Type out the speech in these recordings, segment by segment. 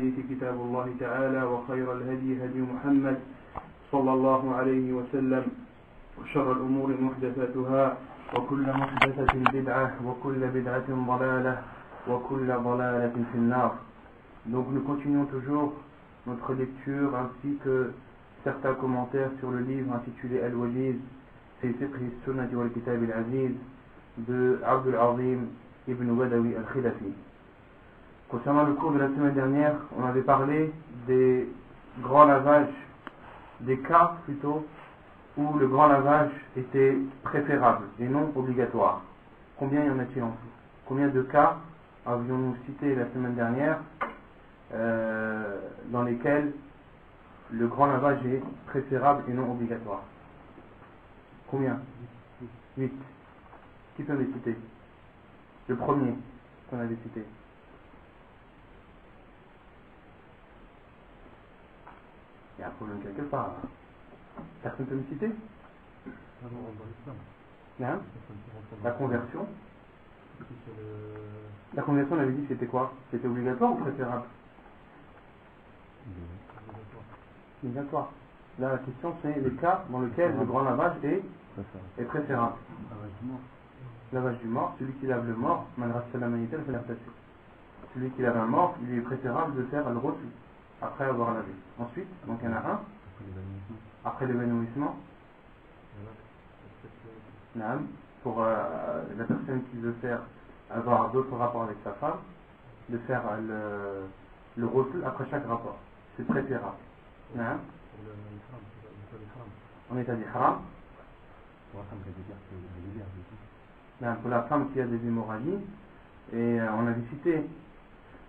الحديث كتاب الله تعالى وخير الهدي هدي محمد صلى الله عليه وسلم وشر الأمور محدثاتها وكل محدثة بدعة وكل بدعة ضلالة وكل ضلالة في النار. Donc nous continuons toujours notre lecture ainsi que certains commentaires sur le livre intitulé Al-Wajiz fi fiqh as-sunnah wal kitab al-aziz de Abdul Azim ibn Badawi al-Khilafi. Concernant le cours de la semaine dernière, on avait parlé des grands lavages, des cas plutôt, où le grand lavage était préférable et non obligatoire. Combien y en a-t-il en tout? Combien de cas avions-nous cité la semaine dernière dans lesquels le grand lavage est préférable et non obligatoire? Combien? 8. Qui peut les citer? Le premier qu'on avait cité. Il y a un problème quelque part. Personne peut me citer? Non. La conversion. La conversion, on avait dit que c'était quoi? C'était obligatoire ou préférable? Obligatoire. Là, la question, c'est les cas dans lesquels le grand lavage est préférable. Lavage du mort, celui qui lave le mort, celui qui lave un mort, il est préférable de faire le rôti après avoir lavé. Ensuite, donc il y en a un, après l'évanouissement, pour la personne qui veut faire avoir d'autres rapports avec sa femme, de faire le rôti après chaque rapport. C'est préférable. En état d'ihram. Pour la femme qui a des hémorragies, et on avait cité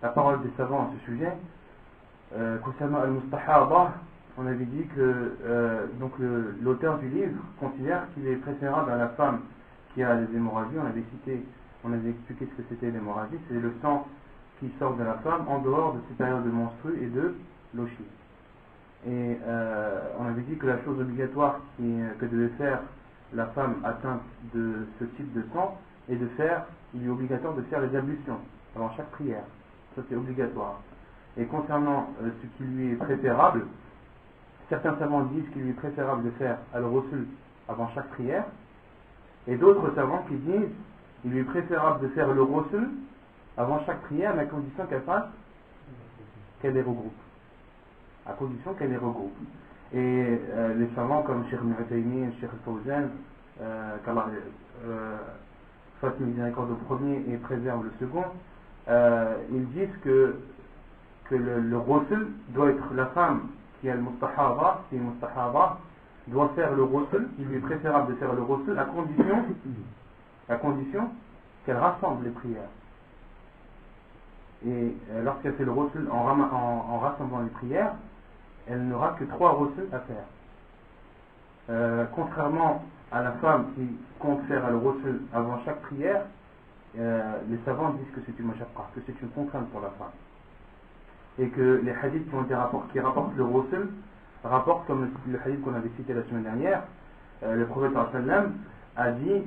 la parole des savants à ce sujet. Concernant al-mustahaba, on avait dit que l'auteur du livre considère qu'il est préférable à la femme qui a des hémorragies. On avait expliqué ce que c'était l'hémorragie. C'est le sang qui sort de la femme en dehors de ses périodes de menstrues et de l'oshi. Et on avait dit que la chose obligatoire que devait faire la femme atteinte de ce type de sang est il est obligatoire de faire les ablutions avant chaque prière. Ça c'est obligatoire. Et concernant ce qui lui est préférable, certains savants disent qu'il lui est préférable de faire al-ghusl avant chaque prière, et d'autres savants qui disent qu'il lui est préférable de faire le ghusl avant chaque prière, à condition qu'elle les regroupe. À condition qu'elle les regroupe. Et les savants comme Cheikh Ibn Uthaymin, Cheikh Al-Fawzan, qu'Allah fasse miséricorde au premier et préserve le second, ils disent que le ghusl doit être la femme qui a le mustahaba, doit faire le ghusl. Il lui est préférable de faire le ghusl à condition qu'elle rassemble les prières. Et lorsqu'elle fait le ghusl en rassemblant les prières, elle n'aura que 3 ghusl à faire. Contrairement à la femme qui compte faire le ghusl avant chaque prière, les savants disent que c'est une mashaqqa, que c'est une contrainte pour la femme. Et que les hadiths qui rapportent le ghusl rapportent, comme le hadith qu'on avait cité la semaine dernière, le prophète sallam a dit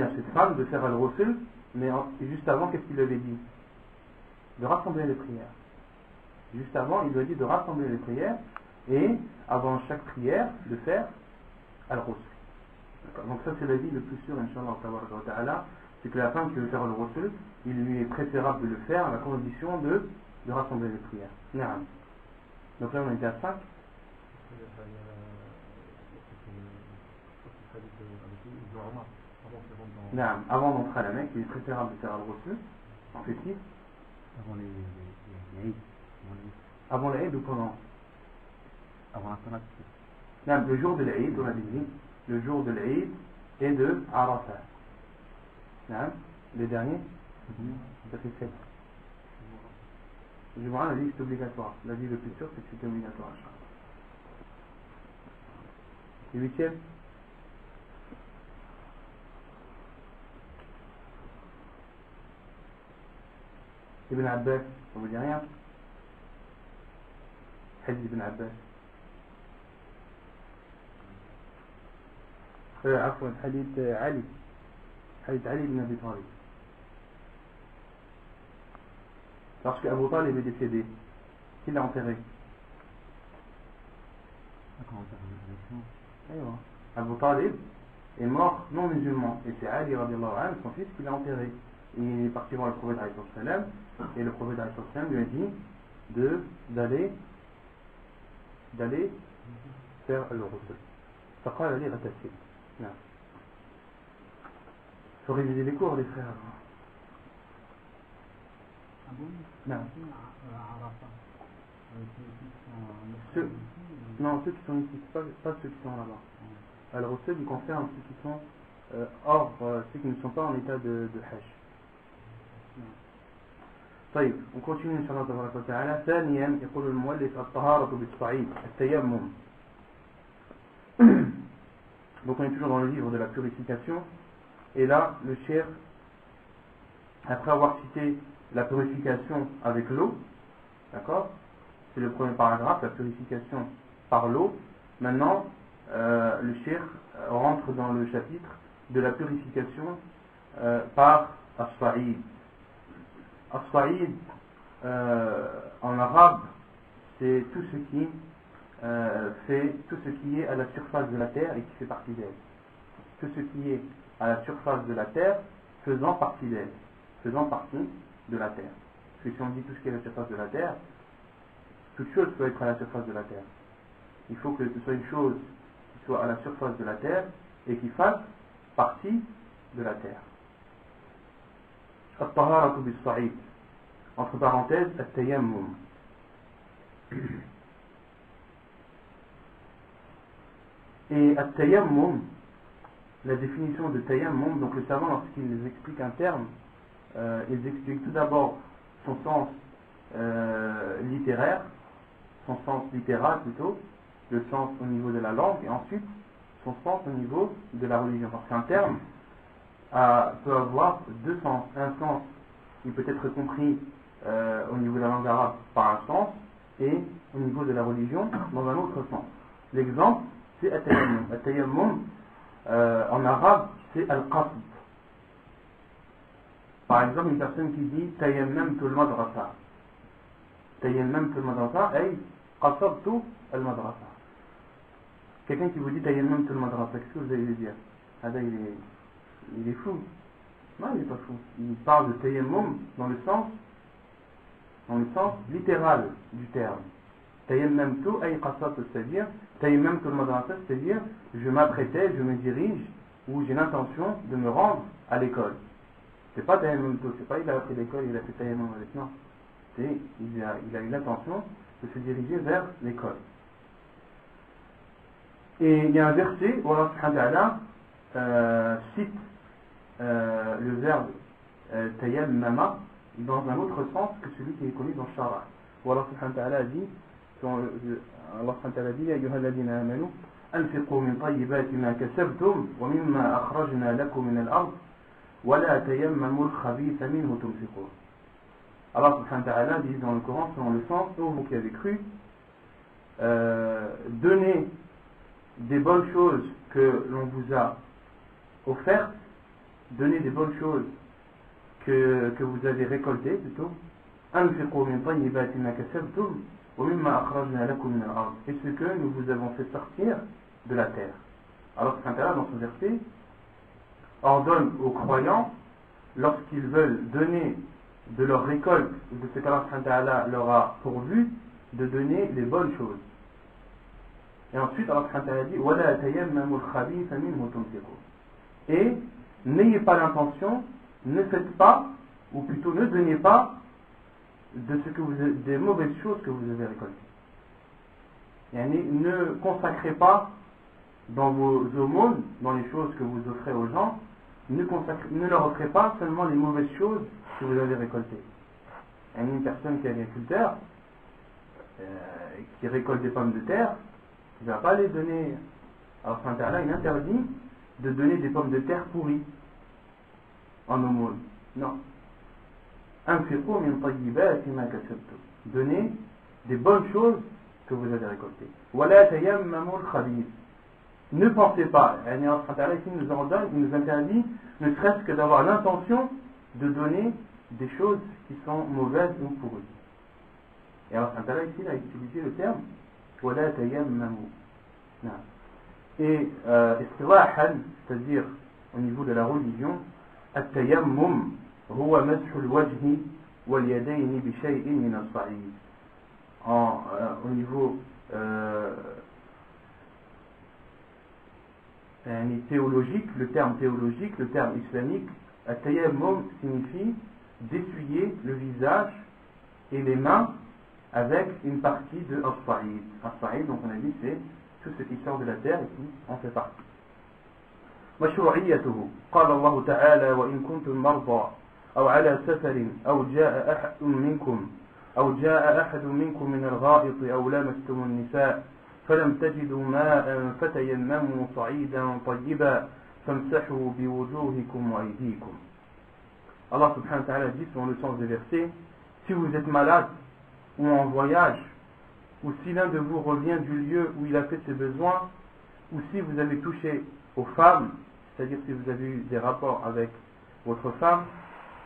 à cette femme de faire le ghusl, mais juste avant, qu'est-ce qu'il lui avait dit? De rassembler les prières. Juste avant, il lui a dit de rassembler les prières et avant chaque prière de faire al-ghusl. Donc ça c'est l'avis le plus sûr, Inch'Allah, c'est que la femme qui veut faire le ghusl, il lui est préférable de le faire à la condition de rassembler les prières. Naam. Donc là on était à 5. Naam. Avant d'entrer à la Mecque, il est préférable de faire le ghusl. En fait, avant les Eid. Avant l'Eid ou pendant? Avant la salat. Naam, le jour de l'Eid, on avait dit, le jour de l'Eid et de Arafat. Naam. Les derniers, ça fait 7. Le Jumu'ah, on a dit que c'est obligatoire. L'avis le plus sûr, c'est que c'est obligatoire. Le 8e? Ibn Abbas, ça vous dit rien? Hadith Ibn Abbas. عفوا حديث علي بن أبي طالب. Lorsque Abu Talib est décédé, Qui l'a enterré? Abu Talib est mort non musulman. Et c'est Ali, radiallahu anhu, son fils, qui l'a enterré. Il est parti voir le prophète alayhi salam, et le prophète alayhi salam lui a dit d'aller faire le ghusl. فقال لي غتسل. Il faut réviser les cours, les frères. Non. Non, ceux qui sont ici, pas ceux qui sont là-bas. Alors, ceux qui concernent ceux qui sont hors, ceux qui ne sont pas en état de hajj. طيب on continue إن شاء الله تبارك وتعالى. ثانيا يقول المؤلف الطهارة بالصعيد التيمم. Donc on est toujours dans le livre de la purification, et là le cheikh, après avoir cité la purification avec l'eau, d'accord, c'est le premier paragraphe, la purification par l'eau. Maintenant le cheikh rentre dans le chapitre de la purification par as-sa'id. As-sa'id en arabe, c'est tout ce qui est à la surface de la terre et qui fait partie d'elle. Tout ce qui est à la surface de la terre faisant partie d'elle, faisant partie de la terre. Parce que si on dit tout ce qui est à la surface de la terre, toute chose peut être à la surface de la terre. Il faut que ce soit une chose qui soit à la surface de la terre et qui fasse partie de la terre. الطهارة بالصعيد, entre parenthèses التيمم. Et التيمم, la définition de tayammum, donc le savant lorsqu'il explique un terme, il explique tout d'abord son sens littéraire, son sens littéral plutôt, le sens au niveau de la langue, et ensuite son sens au niveau de la religion. Parce qu'un terme peut avoir deux sens. Un sens qui peut être compris au niveau de la langue arabe par un sens, et au niveau de la religion dans un autre sens. L'exemple, c'est at-tayammum. At-tayammum en arabe, c'est al-qasd. Par exemple, une personne qui dit tayammamtu al-madrasa. Tayammamtu al-madrasa, ay qasadtu al-madrasa. Quelqu'un qui vous dit tayammamtu al-madrasa, qu'est-ce que vous allez lui dire? Il est fou. Non, il n'est pas fou. Il parle de tayammum dans le sens littéral du terme. Tayammamtu ay qasadtu, c'est-à-dire tayammamtu al-madrasa, c'est-à-dire je m'apprêtais, je me dirige, ou j'ai l'intention de me rendre à l'école. C'est pas tayammamtu, c'est pas il a appris l'école, il a fait tayammum avec, non. Il a eu l'intention de se diriger vers l'école. Et il y a un verset où Allah subhanahu wa ta'ala cite le verbe tayammama dans un autre sens que celui qui est connu dans Shara. Où Allah subhanahu wa ta'ala dit, Allah subhanahu wa ta'ala dit, أيها الذين آمنوا أنفقوا من طيبات ما كسبتم ومما أخرجنا لكم من الأرض ولا تيمموا الخبيث منه تنفقون. Allah subhanahu wa ta'ala dit dans le Coran, selon le sens, ô vous qui avez cru, donnez des bonnes choses que l'on vous a offertes, donnez des bonnes choses que vous avez récoltées plutôt, أنفقوا من طيبات ما كسبتم ومما أخرجنا لكم من الأرض, et ce que nous vous avons fait sortir de la terre. Alors subhanahu wa ta'ala dans ce verset ordonne aux croyants, lorsqu'ils veulent donner de leur récolte ou de ce qu'Allah subhanahu wa ta'ala leur a pourvu, de donner les bonnes choses. Et ensuite Allah subhanahu wa ta'ala dit وَلَا تَيَمَّمُوا الْخَبِيثَ مِنْهُ تُنْفِقُونَ, et n'ayez pas l'intention, ne faites pas, ou plutôt ne donnez pas de ce que des mauvaises choses que vous avez récoltées. Ne consacrez pas dans vos aumônes, dans les choses que vous offrez aux gens, ne leur offrez pas seulement les mauvaises choses que vous avez récoltées. Une personne qui est agriculteur, qui récolte des pommes de terre, il ne va pas les donner. Alors il interdit de donner des pommes de terre pourries en aumône. Non. أنفقوا من طيبات ما كسبتم, donnez des bonnes choses que vous avez récoltées. ولا تيمموا الخبيث, ne pensez pas. Allah ici nous ordonne, il nous interdit, ne serait-ce que d'avoir l'intention de donner des choses qui sont mauvaises ou pourries. Et Allah ici il a utilisé le terme وَلَا تَيَمَّمُوا. Et istilahan, c'est-à-dire au niveau de la religion, التيمم هو مسح الوجه واليدين بشيء من الصعيد. Au niveau théologique, le terme islamique, التيمم signifie d'essuyer le visage et les mains avec une partie de as-sa'id. As-sa'id, donc on a dit, c'est tout ce qui sort de la terre et qui en fait partie. مشروعيته قال الله تعالى وإن كنتم مرضى أو على سفر أو جاء أحد منكم من الغائط أو لمستم النساء فلم تجدوا ماء فتيمموا صعيدا طيبا فامسحوا بوجوهكم وأيديكم. Allah subhanahu wa ta'ala dit selon le sens des versets, si vous êtes malade ou en voyage, ou si l'un de vous revient du lieu où il a fait ses besoins, ou si vous avez touché aux femmes, c'est-à-dire si vous avez eu des rapports avec votre femme,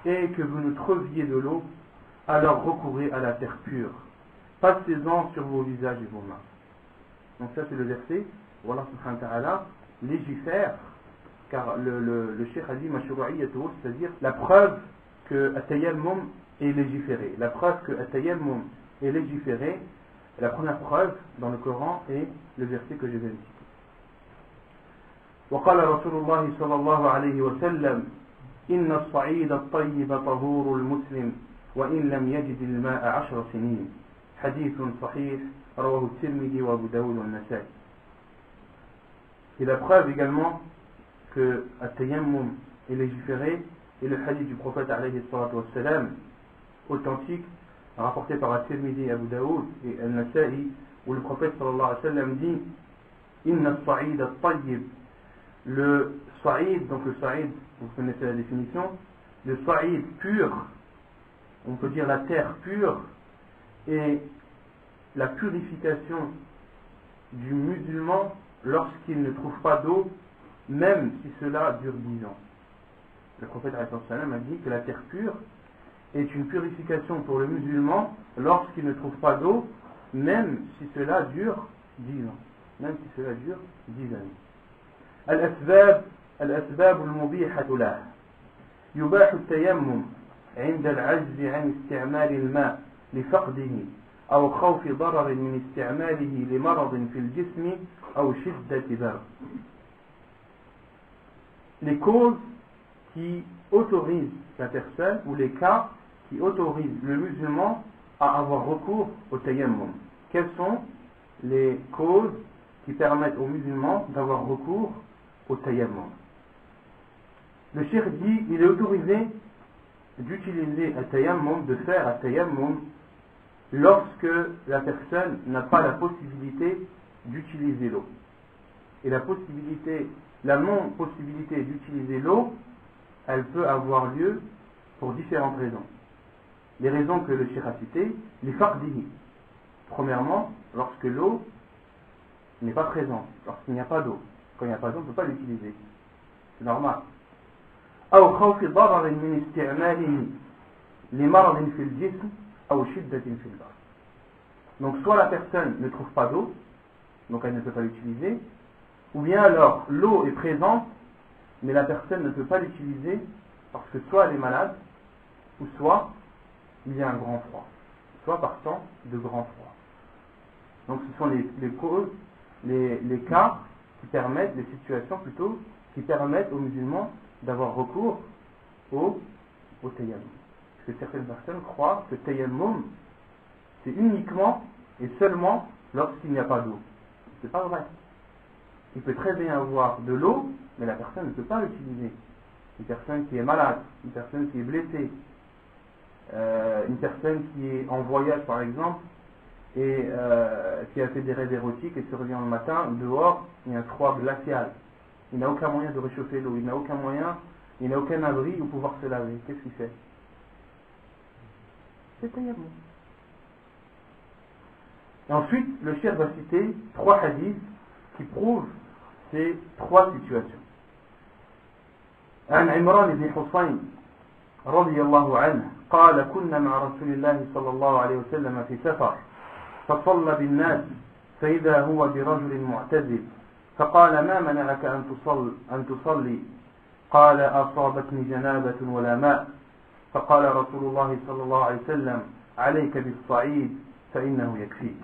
et que vous ne trouviez de l'eau, alors recourez à la terre pure. Passez-en sur vos visages et vos mains. Donc ça c'est le verset où Allah subhanahu wa ta'ala légifère, car le Cheikh a dit mashru'iyyatuhu, c'est-à-dire la preuve que at-tayammum est légiféré. La preuve que at-tayammum est légiféré, la première preuve dans le Coran est le verset que je viens de citer. وقال رسول الله صلى الله عليه وسلم إن الصعيد الطيب طهور المسلم وإن لم يجد الماء 10 سنين حديث صحيح رواه الترمذي وأبو داود والنسائي. Et la preuve également que at-tayammum est légiféré est le hadith du prophète alayhi salatu wassalam, authentique, rapporté par at-Tirmidhi, Abu Daoud et Al-Nasa'i, où le prophète sallallahu alayhi wa sallam dit Inna as-sa'id at-tayyib. Le sa'id, donc le sa'id, vous connaissez la définition, le sa'id pur, on peut dire la terre pure, et la purification du musulman lorsqu'il ne trouve pas d'eau, même si cela dure 10 ans. Le prophète a dit que la terre pure est une purification pour le musulman lorsqu'il ne trouve pas d'eau, même si cela dure 10 ans. Même si cela dure 10 années. الأسباب المبيحة له يباح التيمم عند العجز عن استعمال الماء لفقده أو خوف ضرر من استعماله لمرض في الجسم أو شدة برد. Les causes qui autorisent la personne ou les cas qui autorisent le musulman à avoir recours au tayammum. Quelles sont les causes qui permettent aux musulmans d'avoir recours au tayammum? Le cheikh dit il est autorisé d'utiliser un tayammum, de faire un tayammum lorsque la personne n'a pas la possibilité d'utiliser l'eau. Et la non-possibilité d'utiliser l'eau, elle peut avoir lieu pour différentes raisons. Les raisons que le cheikh a citées, les fardihi. Premièrement, lorsque l'eau n'est pas présente, lorsqu'il n'y a pas d'eau. Quand il n'y a pas d'eau, on ne peut pas l'utiliser. C'est normal. أو خوف ضرر من استعماله لمرض في الجسم أو شدة في البرد. Donc soit la personne ne trouve pas d'eau, donc elle ne peut pas l'utiliser, ou bien alors l'eau est présente, mais la personne ne peut pas l'utiliser parce que soit elle est malade, ou soit il y a un grand froid, soit par temps de grand froid. Donc ce sont les causes, les cas qui permettent, les situations plutôt, qui permettent aux musulmans d'avoir recours au tayammum. Parce que certaines personnes croient que tayammum, c'est uniquement et seulement lorsqu'il n'y a pas d'eau. C'est pas vrai. Il peut très bien avoir de l'eau, mais la personne ne peut pas l'utiliser. Une personne qui est malade, une personne qui est blessée, une personne qui est en voyage par exemple, et qui a fait des rêves érotiques et se revient le matin, dehors, il y a un froid glacial. Il n'a aucun moyen de réchauffer l'eau, il n'a aucun moyen, il n'a aucun abri où pouvoir se laver. Qu'est-ce qu'il fait? C'est tayammum. Et ensuite, le cheikh va citer 3 hadiths qui prouvent ces 3 situations. عن عمران بن حصين رضي الله عنه قال كنا مع رسول الله صلى الله عليه وسلم في سفر فصلى بالناس فإذا هو برجل معتزل فقال ما منعك أن تصلي قال أصابتني جنابة ولا ماء فقال رسول الله صلى الله عليه وسلم عليك بالصعيد فإنه يكفيك.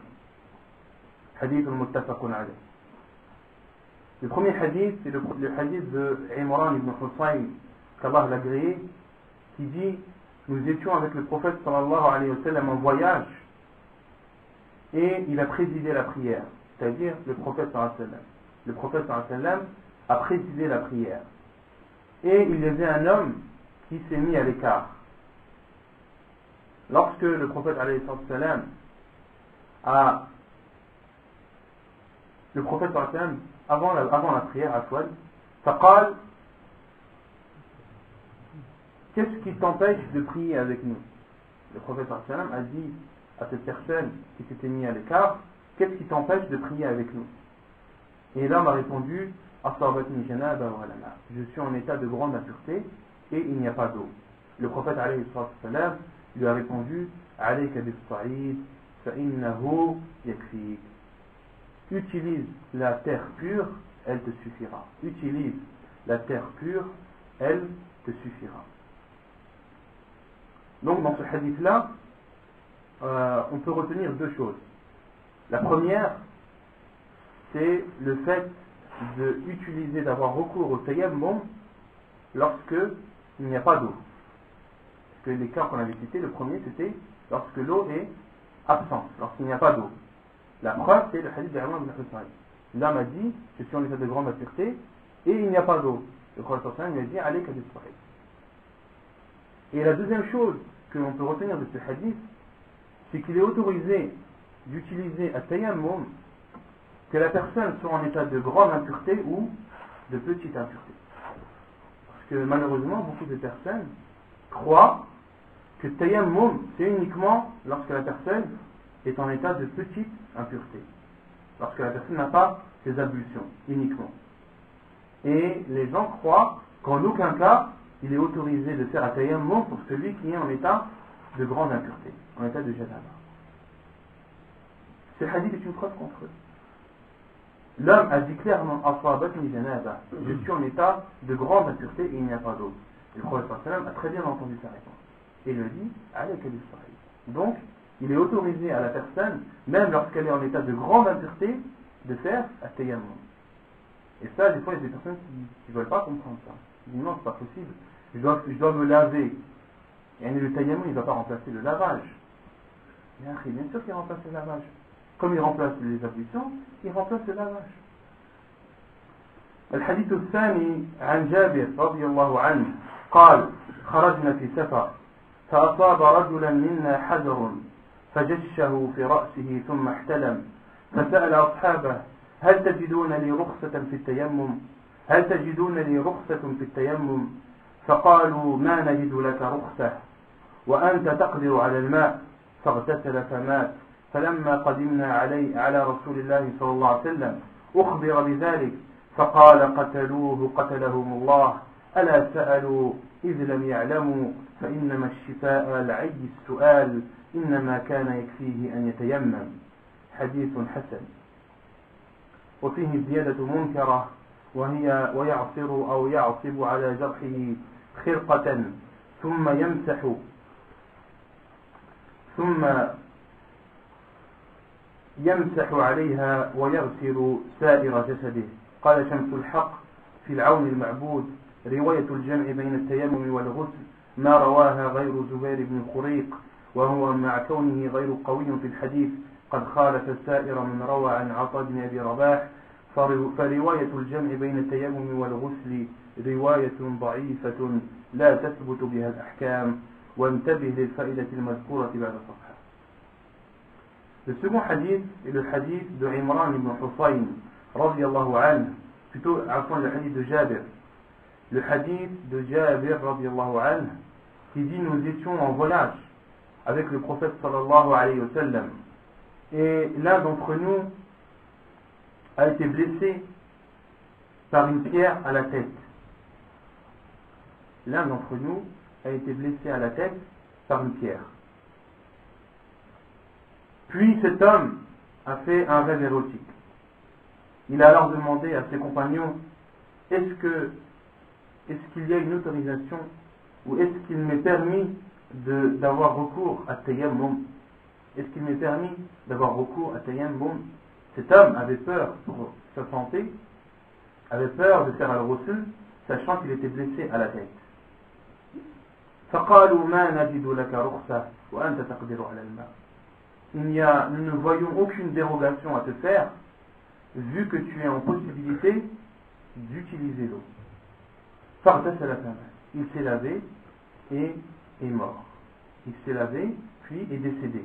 Hadith al-muttafaqun alayh. Le premier hadith, c'est le hadith de Imran ibn Husayn, qu'Allah l'a agréé, qui dit nous étions avec le prophète sallallahu alayhi wa sallam en voyage et il a présidé la prière, c'est-à-dire le prophète sallallahu alayhi wa sallam. Le prophète sallallahu alayhi wa sallam a présidé la prière et il y avait un homme qui s'est mis à l'écart. Lorsque le prophète alayhi wa sallam le prophète avant la prière à Fouad, faqal, qu'est-ce qui t'empêche de prier avec nous? Le prophète a dit à cette personne qui s'était mise à l'écart, qu'est-ce qui t'empêche de prier avec nous? Et l'homme a répondu, je suis en état de grande impureté et il n'y a pas d'eau. Le prophète lui a répondu, utilise la terre pure, elle te suffira. Utilise la terre pure, elle te suffira. Donc dans ce hadith-là, on peut retenir deux choses. La première, c'est le fait d'avoir recours au tayammum lorsque il n'y a pas d'eau. Parce que les cas qu'on avait cités, le premier c'était lorsque l'eau est absente, lorsqu'il n'y a pas d'eau. La preuve, c'est le hadith d'Imran ibn Husayn. L'homme a dit, je suis en état de grande impureté et il n'y a pas d'eau. Le prophète lui a dit, allez qu'à disparaître. Et la deuxième chose que l'on peut retenir de ce hadith, c'est qu'il est autorisé d'utiliser un tayammum que la personne soit en état de grande impureté ou de petite impureté. Parce que malheureusement, beaucoup de personnes croient que tayammum, c'est uniquement lorsque la personne est en état de petite impureté, lorsque la personne n'a pas ses ablutions uniquement. Et les gens croient qu'en aucun cas il est autorisé de faire un tayammum pour celui qui est en état de grande impureté, en état de janaba. Ce hadith est une preuve contre eux. L'homme a dit clairement asabatni janaba, je suis en état de grande impureté et il n'y a pas d'eau. Le prophète a très bien entendu sa réponse et il lui dit alayka bis-sa'id. Donc il est autorisé à la personne, même lorsqu'elle est en état de grande impureté, de faire at-tayammum. Et ça, des fois, il y a des personnes qui ne veulent pas comprendre ça. Ils disent non, c'est pas possible. Je dois me laver. Et le tayammum, il ne va pas remplacer le lavage. Bien sûr qu'il remplace le lavage. Comme il remplace les ablutions, il remplace le lavage. الحديث الثاني عن جابر رضي الله عنه قال خرجنا في سفر فأصاب رجلا منا حجر فجشه في رأسه ثم احتلم فسأل أصحابه هل تجدون لي رخصة في التيمم فقالوا ما نجد لك رخصة وأنت تقدر على الماء فاغتسل فمات فلما قدمنا على رسول الله صلى الله عليه وسلم أخبر بذلك فقال قتلهم الله ألا سألوا إذ لم يعلموا فإنما الشفاء لعي السؤال إنما كان يكفيه أن يتيمم حديث حسن. وفيه زيادة منكرة وهي يعصب على جرحه خرقة ثم يمسح عليها ويغسل سائر جسده. قال شمس الحق في العون المعبود رواية الجمع بين التيمم والغسل ما رواها غير زبير بن خريق وهو مع كونه غير قوي في الحديث قد خالف السائر من روى عن عطاء بن أبي رباح فرواية الجمع بين التيمم والغسل رواية ضعيفة لا تثبت بها الأحكام وانتبه للفائدة المذكورة بعد الصفحة. Le second hadith est le hadith de Imran ibn Husayn radiyallahu anhu, plutôt le hadith de Jabir. Le hadith de Jabir radiyallahu anhu qui dit nous étions en voyage avec le prophète sallallahu alayhi wa sallam et l'un d'entre nous a été blessé par une pierre à la tête. L'un d'entre nous a été blessé à la tête par une pierre. Puis cet homme a fait un rêve érotique. Il a alors demandé à ses compagnons, est-ce qu'il y a une autorisation ou est-ce qu'il m'est permis d'avoir recours à tayammum? Est-ce qu'il m'est permis d'avoir recours à tayammum? Cet homme avait peur pour sa santé, avait peur de faire al-ghusl, sachant qu'il était blessé à la tête. فقالوا ما نجد لك رخصة وأنت تقدر على الماء. Nous ne voyons aucune dérogation à te faire, vu que tu es en possibilité d'utiliser l'eau. Il s'est lavé et est mort. Il s'est lavé, puis est décédé.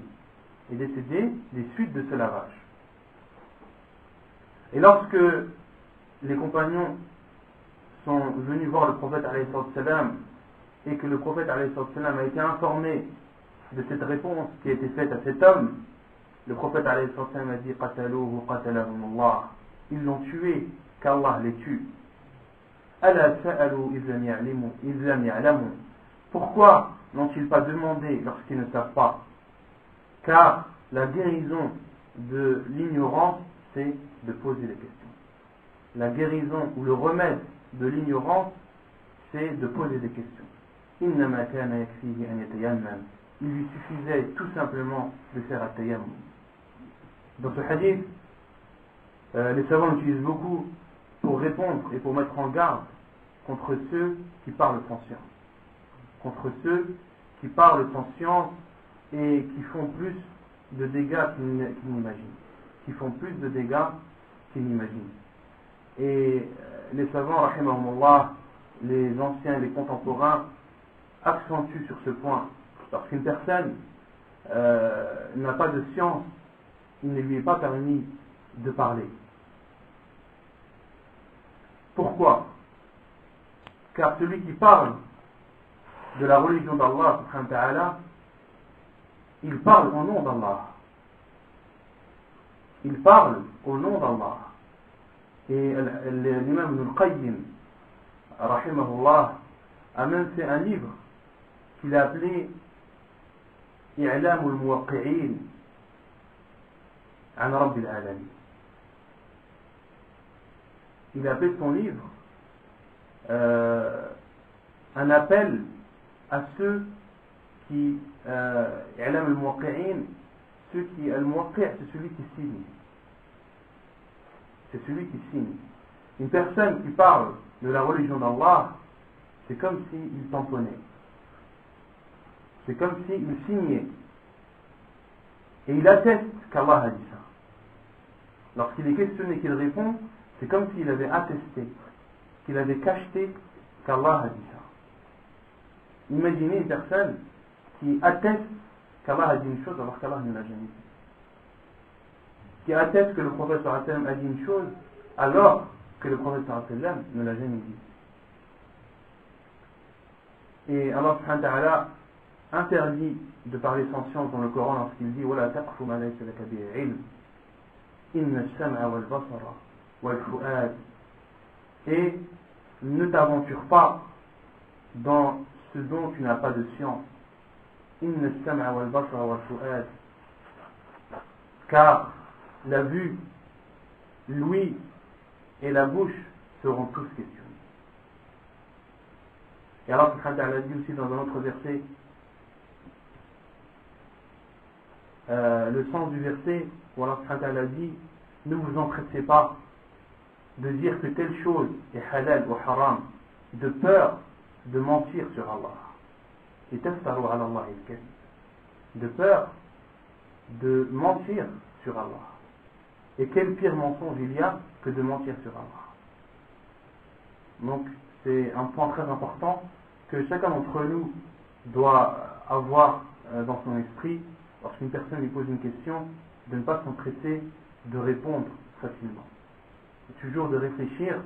Est décédé des suites de ce lavage. Et lorsque les compagnons sont venus voir le prophète alayhi salam et que le prophète alayhi salam a été informé de cette réponse qui a été faite à cet homme, le prophète alayhi salam a dit qataluhu qatalahumullah, ils l'ont tué qu'Allah les tue. Ala sa'alu idh lam ya'lamu, pourquoi n'ont-ils pas demandé lorsqu'ils ne savent pas? Car la guérison de l'ignorance, c'est de poser des questions. La guérison ou le remède de l'ignorance, c'est de poser des questions. Innama kana yakfihi an yatayammam. Il lui suffisait tout simplement de faire un tayammum. Dans ce hadith, les savants l'utilisent beaucoup pour répondre et pour mettre en garde contre ceux qui parlent sans science. Contre ceux qui parlent sans science et qui font plus de dégâts qu'ils n'imaginent. Qui font plus de dégâts qu'ils n'imaginent. Et les savants, rahimahumullah, les anciens et les contemporains, accentuent sur ce point. Lorsqu'une personne n'a pas de science, il ne lui est pas permis de parler. Pourquoi? Car celui qui parle de la religion d'Allah, subhanahu wa ta'ala, il parle au nom d'Allah. Il parle au nom d'Allah. Et l'imam Ibn al-Qayyim, rahimahullah, a même fait un livre qu'il a appelé إعلام الموقعين عن رب العالمين. Il a appelé son livre un appel à ceux qui إعلام الموقعين, ceux qui al-muwaqi', c'est celui qui signe. C'est celui qui signe. Une personne qui parle de la religion d'Allah, c'est comme s'il tamponnait. C'est comme s'il signait. Et il atteste qu'Allah a dit ça. Lorsqu'il est questionné et qu'il répond, c'est comme s'il avait attesté, qu'il avait cacheté qu'Allah a dit ça. Imaginez une personne qui atteste qu'Allah a dit une chose alors qu'Allah ne l'a jamais dit. Qui atteste que le prophète sallallahu alayhi wa sallam a dit une chose alors que le prophète sallallahu alayhi wa sallam ne l'a jamais dit. Et Allah subhanahu wa ta'ala interdit de parler sans science dans le Coran lorsqu'il dit وَلَا تَقْفُ مَا لَيْسَ لَكَ بِهِ عِلْمٌ إِنَّ السَّمْعَ وَالْبَصَرَ وَالْفُؤَادَ. Et ne t'aventure pas dans ce dont tu n'as pas de science. إِنَّ السَّمْعَ وَالْبَصَرَ وَالْفُؤَادَ. Car la vue, l'ouïe et la bouche seront tous questionnés. Et Allah subhanahu wa ta'ala dit aussi dans un autre verset, le sens du verset où Allah subhanahu wa ta'ala dit, ne vous empressez pas de dire que telle chose est halal ou haram, de peur de mentir sur Allah. Et taftaru ala Allah al-kadhib, de peur de mentir sur Allah. Et quel pire mensonge il y a que de mentir sur Allah. Donc c'est un point très important que chacun d'entre nous doit avoir dans son esprit lorsqu'une personne lui pose une question, de ne pas s'empresser de répondre facilement. Toujours de réfléchir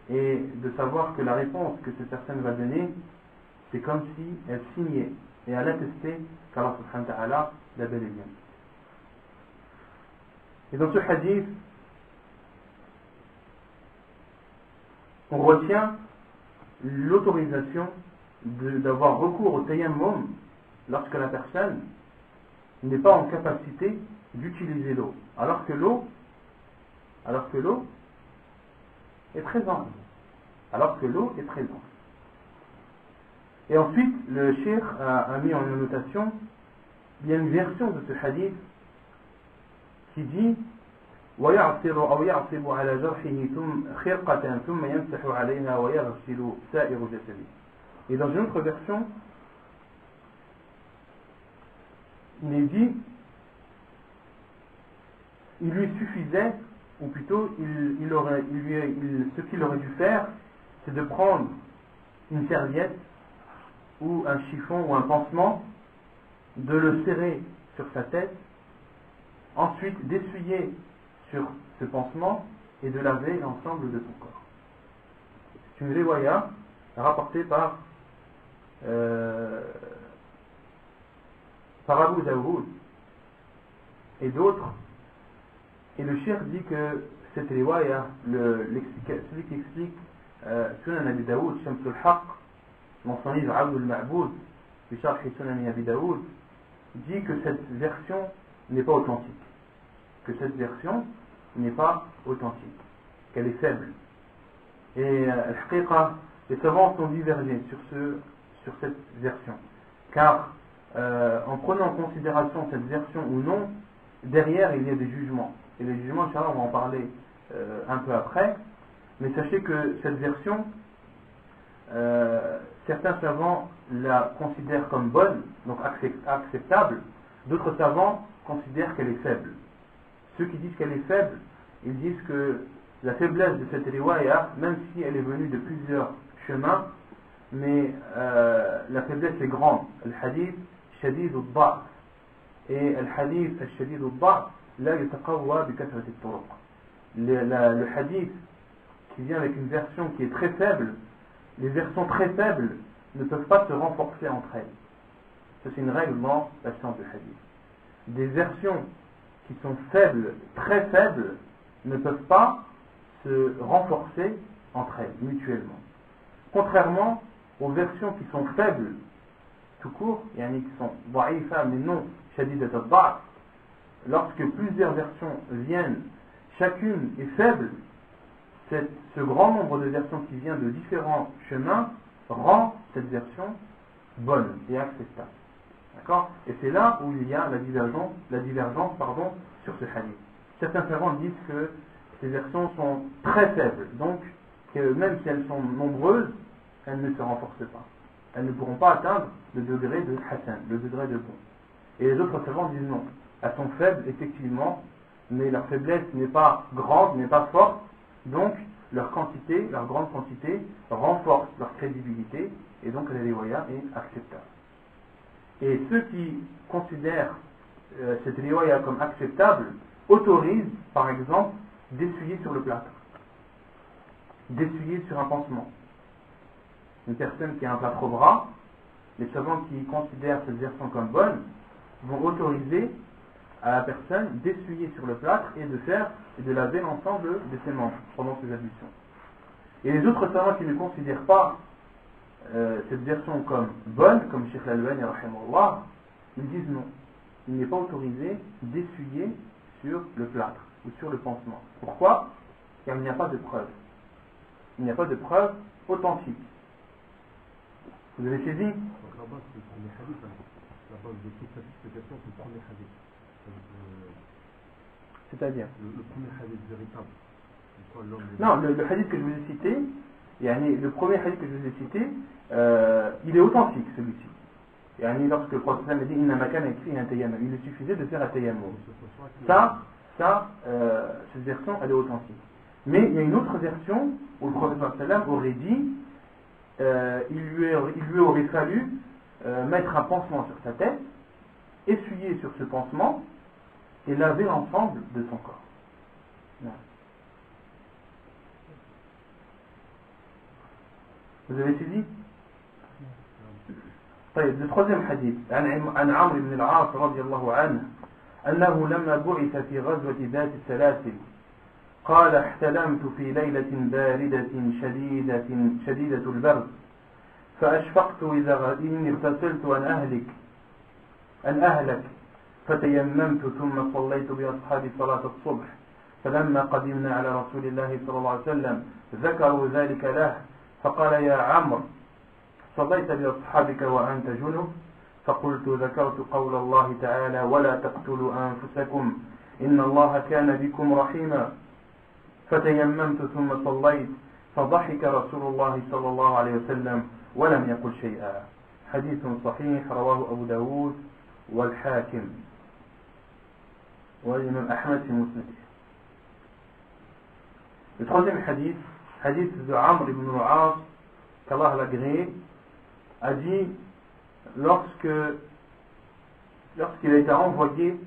et de savoir que la réponse que cette personne va donner, c'est comme si elle signait et elle attestait qu'Allah subhanahu wa ta'ala l'a bel et bien. Et dans ce hadith, on retient l'autorisation d'avoir recours au tayammum lorsque la personne n'est pas en capacité d'utiliser l'eau, alors que l'eau est présente. Et ensuite, le cheikh a mis en notation, il y a une version de ce hadith qui dit ويعصر أو يعصب على جرحه خرقة ثم يمسح عليها ويغسل سائر جسده. Et dans une autre version, il est dit, il lui suffisait, ou plutôt ce qu'il aurait dû faire, c'est de prendre une serviette ou un chiffon ou un pansement, de le serrer sur sa tête, ensuite d'essuyer sur ce pansement et de laver l'ensemble de son corps. C'est une riwaya rapportée par Abu Daoud et d'autres. Et le cheikh dit que cette riwaya, celui qui explique Sunan Abi Daoud, Shamsul Haq, dans son livre Abdul Ma'boud, du Sharh Sunan Abi Daoud, dit que cette version n'est pas authentique. Qu'elle est faible. Et les savants sont divergés sur cette version. Car en prenant en considération cette version ou non, derrière il y a des jugements. Et les jugements, Inch'Allah, on va en parler un peu après. Mais sachez que cette version, certains savants la considèrent comme bonne, donc acceptable. D'autres savants considèrent qu'elle est faible. Ceux qui disent qu'elle est faible, ils disent que la faiblesse de cette riwaya, même si elle est venue de plusieurs chemins, mais la faiblesse est grande. Al-hadith shadid al-da'f. Et al-hadith shadid al-da'f la yataqawwa bi kathrat al-turuq. Le hadith qui vient avec une version qui est très faible, les versions très faibles ne peuvent pas se renforcer entre elles. Ça, c'est une règle dans la science du hadith. Des versions qui sont faibles, très faibles, ne peuvent pas se renforcer entre elles, mutuellement. Contrairement aux versions qui sont faibles, tout court, qui sont da'ifa, mais non shadidat al-da'f, lorsque plusieurs versions viennent, chacune est faible, ce grand nombre de versions qui viennent de différents chemins rend cette version bonne et acceptable. D'accord ? Et c'est là où il y a la divergence sur ce hadith. Certains savants disent que ces versions sont très faibles, donc que même si elles sont nombreuses, elles ne se renforcent pas. Elles ne pourront pas atteindre le degré de Hassan, le degré de bon. Et les autres savants disent non. Elles sont faibles, effectivement, mais leur faiblesse n'est pas grande, n'est pas forte, donc leur grande quantité, renforce leur crédibilité, et donc la riwaya est acceptable. Et ceux qui considèrent cette riwaya comme acceptable autorisent, par exemple, d'essuyer sur le plâtre, d'essuyer sur un pansement. Une personne qui a un plâtre au bras, les savants qui considèrent cette version comme bonne vont autoriser à la personne d'essuyer sur le plâtre et de laver l'ensemble de ses membres pendant ses ablutions. Et les autres savants qui ne considèrent pas cette version comme bonne, comme Cheikh Al-Albani rahimahullah, ils disent non, il n'est pas autorisé d'essuyer sur le plâtre ou sur le pansement. Pourquoi ? Car il n'y a pas de preuve. Il n'y a pas de preuve authentique. Vous avez saisi ? Donc là-bas c'est le premier hadith, la base de toute cette explication c'est le premier hadith. C'est-à-dire le premier hadith véritable. Non, le hadith que je vous ai cité, le premier hadith que je vous ai cité, il est authentique celui-ci. Lorsque le prophète a dit Inna makana yakfi un tayammum, il suffisait de faire un tayammum. Cette version elle est authentique. Mais il y a une autre version où le prophète aurait dit il lui aurait fallu mettre un pansement sur sa tête, essuyer sur ce pansement et laver l'ensemble de son corps. Non. Vous avez saisi? طيب, le troisième hadith عن عمرو بن العاص رضي الله عنه أنه لما بعث في غزوة ذات السلاسل قال احتلمت في ليلة باردة شديدة البرد فأشفقت إني اغتسلت أن أهلك أن أهلك فتيممت ثم صليت بأصحابي صلاة الصبح فلما قدمنا على رسول الله صلى الله عليه وسلم ذكروا ذلك له فقال يا عمرو صليت بأصحابك وأنت جنب فقلت ذكرت قول الله تعالى ولا تقتلوا أنفسكم إن الله كان بكم رحيما فتيممت ثم صليت فضحك رسول الله صلى الله عليه وسلم ولم يقل شيئا حديث صحيح رواه أبو داود والحاكم والإمام أحمد في مسنده. Le troisième hadith, hadith de Amr ibn al-As, qu'Allah l'agréé, a dit lorsqu'il a été envoyé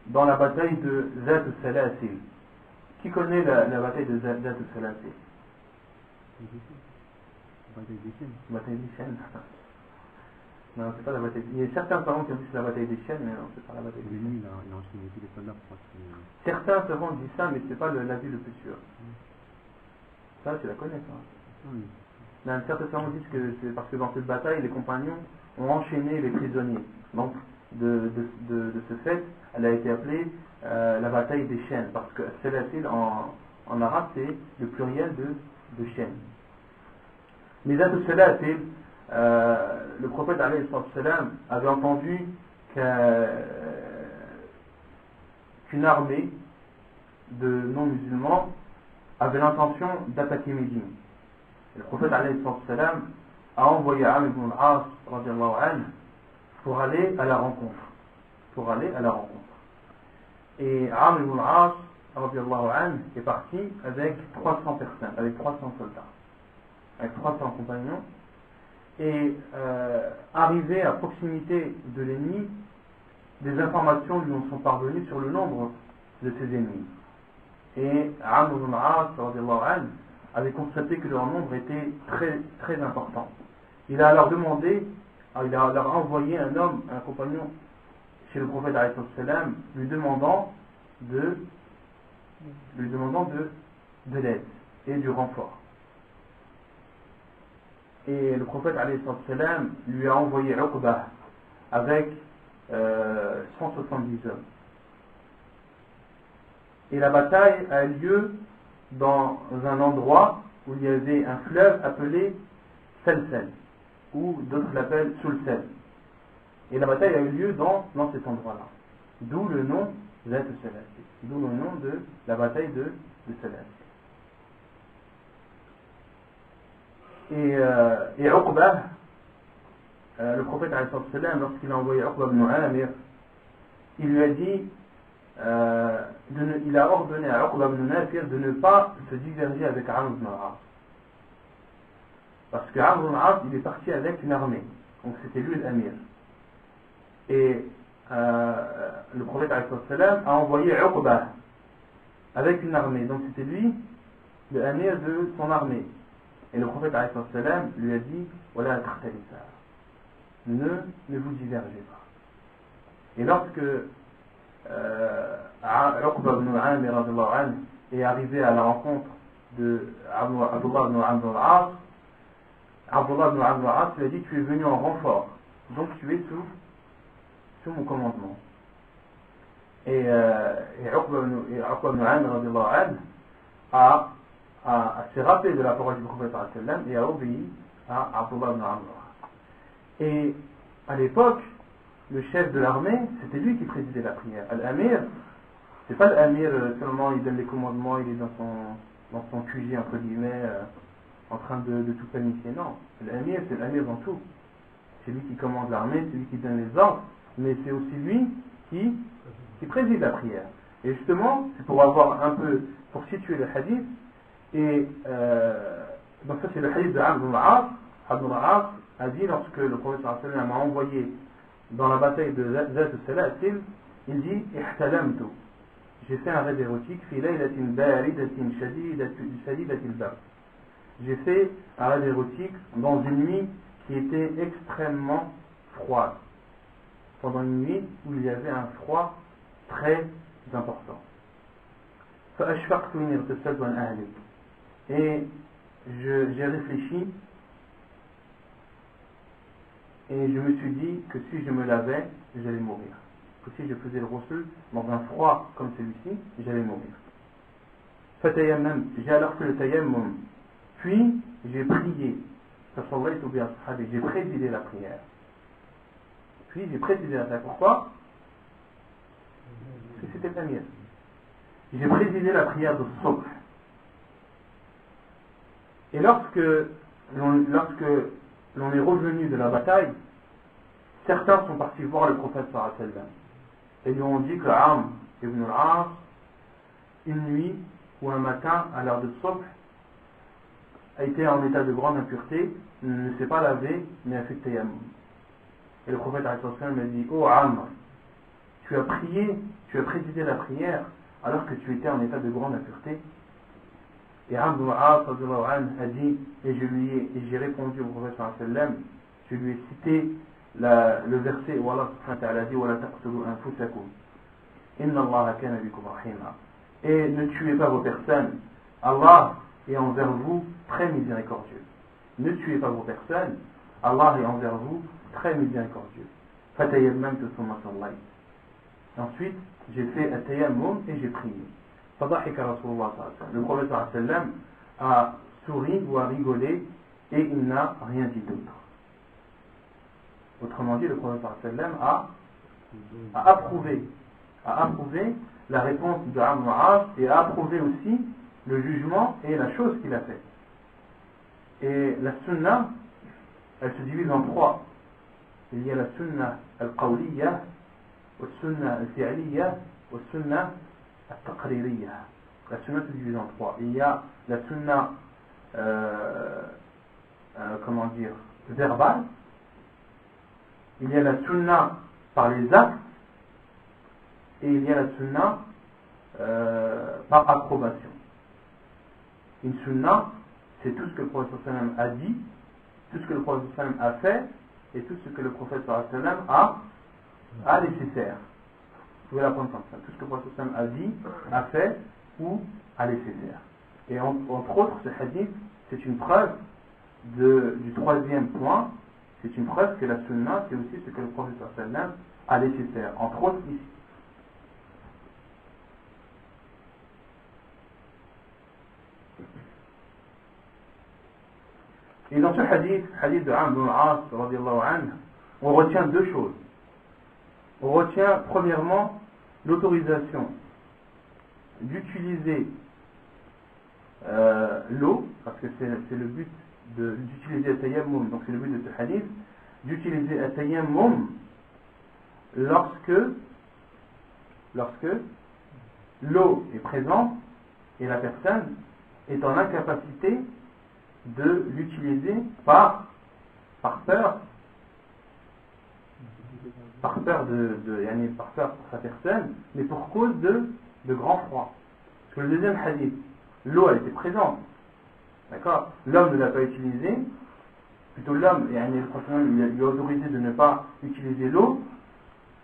dans la bataille de Zat al-Salasil. Qui connaît la bataille de Zat al-Salasil? Bataille des chaînes. Non, c'est pas la bataille. Il y a certains parents qui ont dit c'est la bataille des chaînes, mais non, c'est pas la bataille des chaînes. Certains savants disent ça, mais c'est pas l'avis le plus sûr. Ça, tu la connais, ça. Mais certains savants disent que c'est parce que dans cette bataille, les compagnons ont enchaîné les prisonniers. Donc, de ce fait, elle a été appelée la bataille des chaînes, parce que Salasil en arabe, c'est le pluriel de chaînes. Mais Zat al-Salasil, le prophète alayhi salam avait entendu qu'une armée de non-musulmans avait l'intention d'attaquer Médine. Le prophète alayhi salam a envoyé Amr ibn al-As pour aller à la rencontre. Et Amr ibn al-As est parti avec 300 personnes, avec 300 soldats, avec 300 compagnons. Et arrivé à proximité de l'ennemi, des informations lui sont parvenues sur le nombre de ses ennemis. Et Amr ibn al-As avait constaté que leur nombre était très, très important. Il a alors envoyé un homme, un compagnon chez le prophète alayhi salam, lui demandant de l'aide et du renfort. Et le prophète alayhi salam lui a envoyé Uqbah avec 170 hommes. Et la bataille a eu lieu dans un endroit où il y avait un fleuve appelé Salsal, ou d'autres l'appellent Sulsal. Et la bataille a eu lieu dans cet endroit-là. D'où le nom Zat al-Salasil. D'où le nom de la bataille de Salasil. Et Uqbah, le prophète lorsqu'il a envoyé Uqbah ibn Amir, il lui a dit, il a ordonné à Uqbah ibn Nafir de ne pas se diverger avec Amr ibn al-As. Parce que Amr ibn al-As, il est parti avec une armée. Donc c'était lui l'amir. Et le prophète a envoyé Uqbah avec une armée. Donc c'était lui l'amir de son armée. Et le prophète lui a dit voilà, ne vous divergez pas. Et lorsque Uqbah ibn Amir est arrivé à la rencontre de Abdullah ibn Amr al-As, Abdullah ibn Amr al-As lui a dit tu es venu en renfort, donc tu es sous mon commandement. Et Uqbah ibn Amr s'est rappelé de la parole du prophète et a obéi à Abdullah ibn Amr. Et à l'époque, le chef de l'armée, c'était lui qui présidait la prière. L'amir, c'est pas l'amir seulement il donne les commandements, il est dans son QG entre guillemets, en train de tout planifier. Non, l'amir, c'est l'amir dans tout. C'est lui qui commande l'armée, c'est lui qui donne les ordres, mais c'est aussi lui qui préside la prière. Et justement, c'est pour situer le hadith. Et donc ça c'est le hadith de Amr ibn al-As. Amr ibn al-As a dit lorsque le prophète m'a envoyé dans la bataille de Zat al-Salasil, il dit ihtalamtu, j'ai fait un rêve érotique fi laylatin baridatin shadidatil bard. J'ai fait un rêve érotique dans une nuit qui était extrêmement froide, pendant une nuit où il y avait un froid très important. فأشفقت إني اغتسلت عن أهلي. Et j'ai réfléchi et je me suis dit que si je me lavais, j'allais mourir. Que si je faisais le ghusl dans un froid comme celui-ci, j'allais mourir. Fatayammam, j'ai alors fait le tayammum. Puis j'ai prié. J'ai présidé la prière. Puis j'ai présidé la prière. Pourquoi? Parce que c'était la mienne. J'ai présidé la prière de Subh. Et lorsque l'on est revenu de la bataille, certains sont partis voir le prophète sallallahu alayhi wa sallam et lui ont dit que Amr ibn al-As, une nuit ou un matin à l'heure de Subh, a été en état de grande impureté, ne s'est pas lavé, mais a fait tayammum. Et le prophète sallallahu alayhi wa sallam a dit: Oh Amr, tu as prié, tu as présidé la prière alors que tu étais en état de grande impureté. Et Amr ibn al-As a dit, et j'ai répondu au prophète sallallahu alayhi wa sallam, je lui ai cité le verset où Allah subhanahu wa ta'ala dit: وَلَا تَقْتُلُوا أَنفُسَكُمْ إِنَّ اللَّهَ كَانَ بِكُمْ رَحِيمًا. Et ne tuez pas vos personnes, Allah est envers vous très miséricordieux. Ne tuez pas vos personnes, Allah est envers vous très miséricordieux. فَتَيَمَّمْتُ ثُمَّ صَلَّيْتُ. Ensuite, j'ai fait at-tayammum et j'ai prié. فَضَحِكَ رَسُولُ اللَّهِ صَلَّى اللَّهُ عَلَيْهِ وسلم. Le prophète sallallahu alayhi wa sallam a souri ou a rigolé et il n'a rien dit d'autre. Autrement dit, le prophète sallallahu alayhi wa sallam a approuvé la réponse de Amr ibn al-As et a approuvé aussi le jugement et la chose qu'il a faite. Et la sunna, elle se divise en trois. Il y a la sunna al-qawliya, la sunna al-fi'liya, la sunna al-taqririya. La sunna se divise en trois. Il y a la sunna verbale. Il y a la sunna par les actes et il y a la sunna par approbation. Une sunna, c'est tout ce que le prophète sallallahu alayhi wa sallam a dit, tout ce que le prophète sallallahu alayhi wa sallam a fait et tout ce que le prophète sallallahu alayhi wa sallam a laissé faire. Vous pouvez l'apprendre comme ça. Tout ce que le prophète sallallahu alayhi wa sallam a dit, a fait ou a laissé faire. Et entre autres, ce hadith, c'est une preuve du troisième point. C'est une preuve que la sunna, c'est aussi ce que le prophète sallallahu alayhi wa sallam a laissé faire. Entre autres ici. Et dans ce hadith de Amr ibn al-As, radiyallahu anhu, on retient deux choses. On retient premièrement l'autorisation d'utiliser l'eau, parce que c'est le but d'utiliser at-tayammum, donc c'est le but de ce hadith, d'utiliser at-tayammum lorsque l'eau est présente et la personne est en incapacité de l'utiliser par peur par peur pour sa personne, mais pour cause de grand froid. Parce que le deuxième hadith, l'eau elle était présente, d'accord, l'homme ne l'a pas utilisée, plutôt l'homme, il lui a autorisé de ne pas utiliser l'eau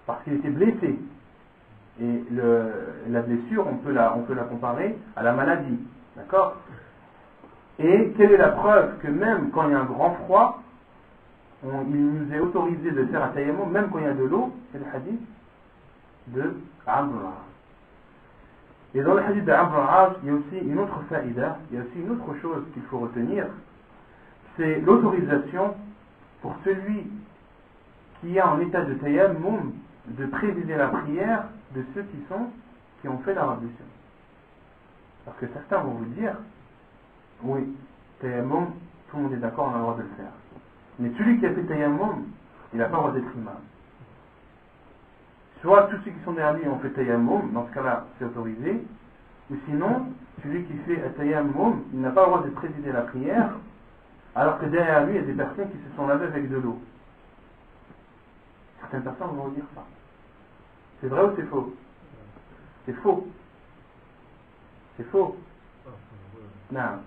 parce qu'il était blessé. Et la blessure, on peut la comparer à la maladie, d'accord. Et quelle est la preuve que même quand il y a un grand froid, il nous est autorisé de faire un tayammum, même quand il y a de l'eau? C'est le hadith de Amr ibn al-As. Et dans le hadith de Amr ibn al-As, il y a aussi une autre faïda, il y a aussi une autre chose qu'il faut retenir, c'est l'autorisation pour celui qui est en état de tayammum de présider la prière de ceux qui ont fait l'ablution. Parce que certains vont vous dire: oui, tayammum, tout le monde est d'accord, on a le droit de le faire. Mais celui qui a fait tayammum, il n'a pas le droit d'être imam. Soit tous ceux qui sont derrière lui ont fait tayammum, dans ce cas-là, c'est autorisé. Ou sinon, celui qui fait tayammum, il n'a pas le droit de présider la prière, alors que derrière lui, il y a des personnes qui se sont lavées avec de l'eau. Certaines personnes vont vous dire ça. C'est vrai ou c'est faux? C'est faux. C'est faux. Non.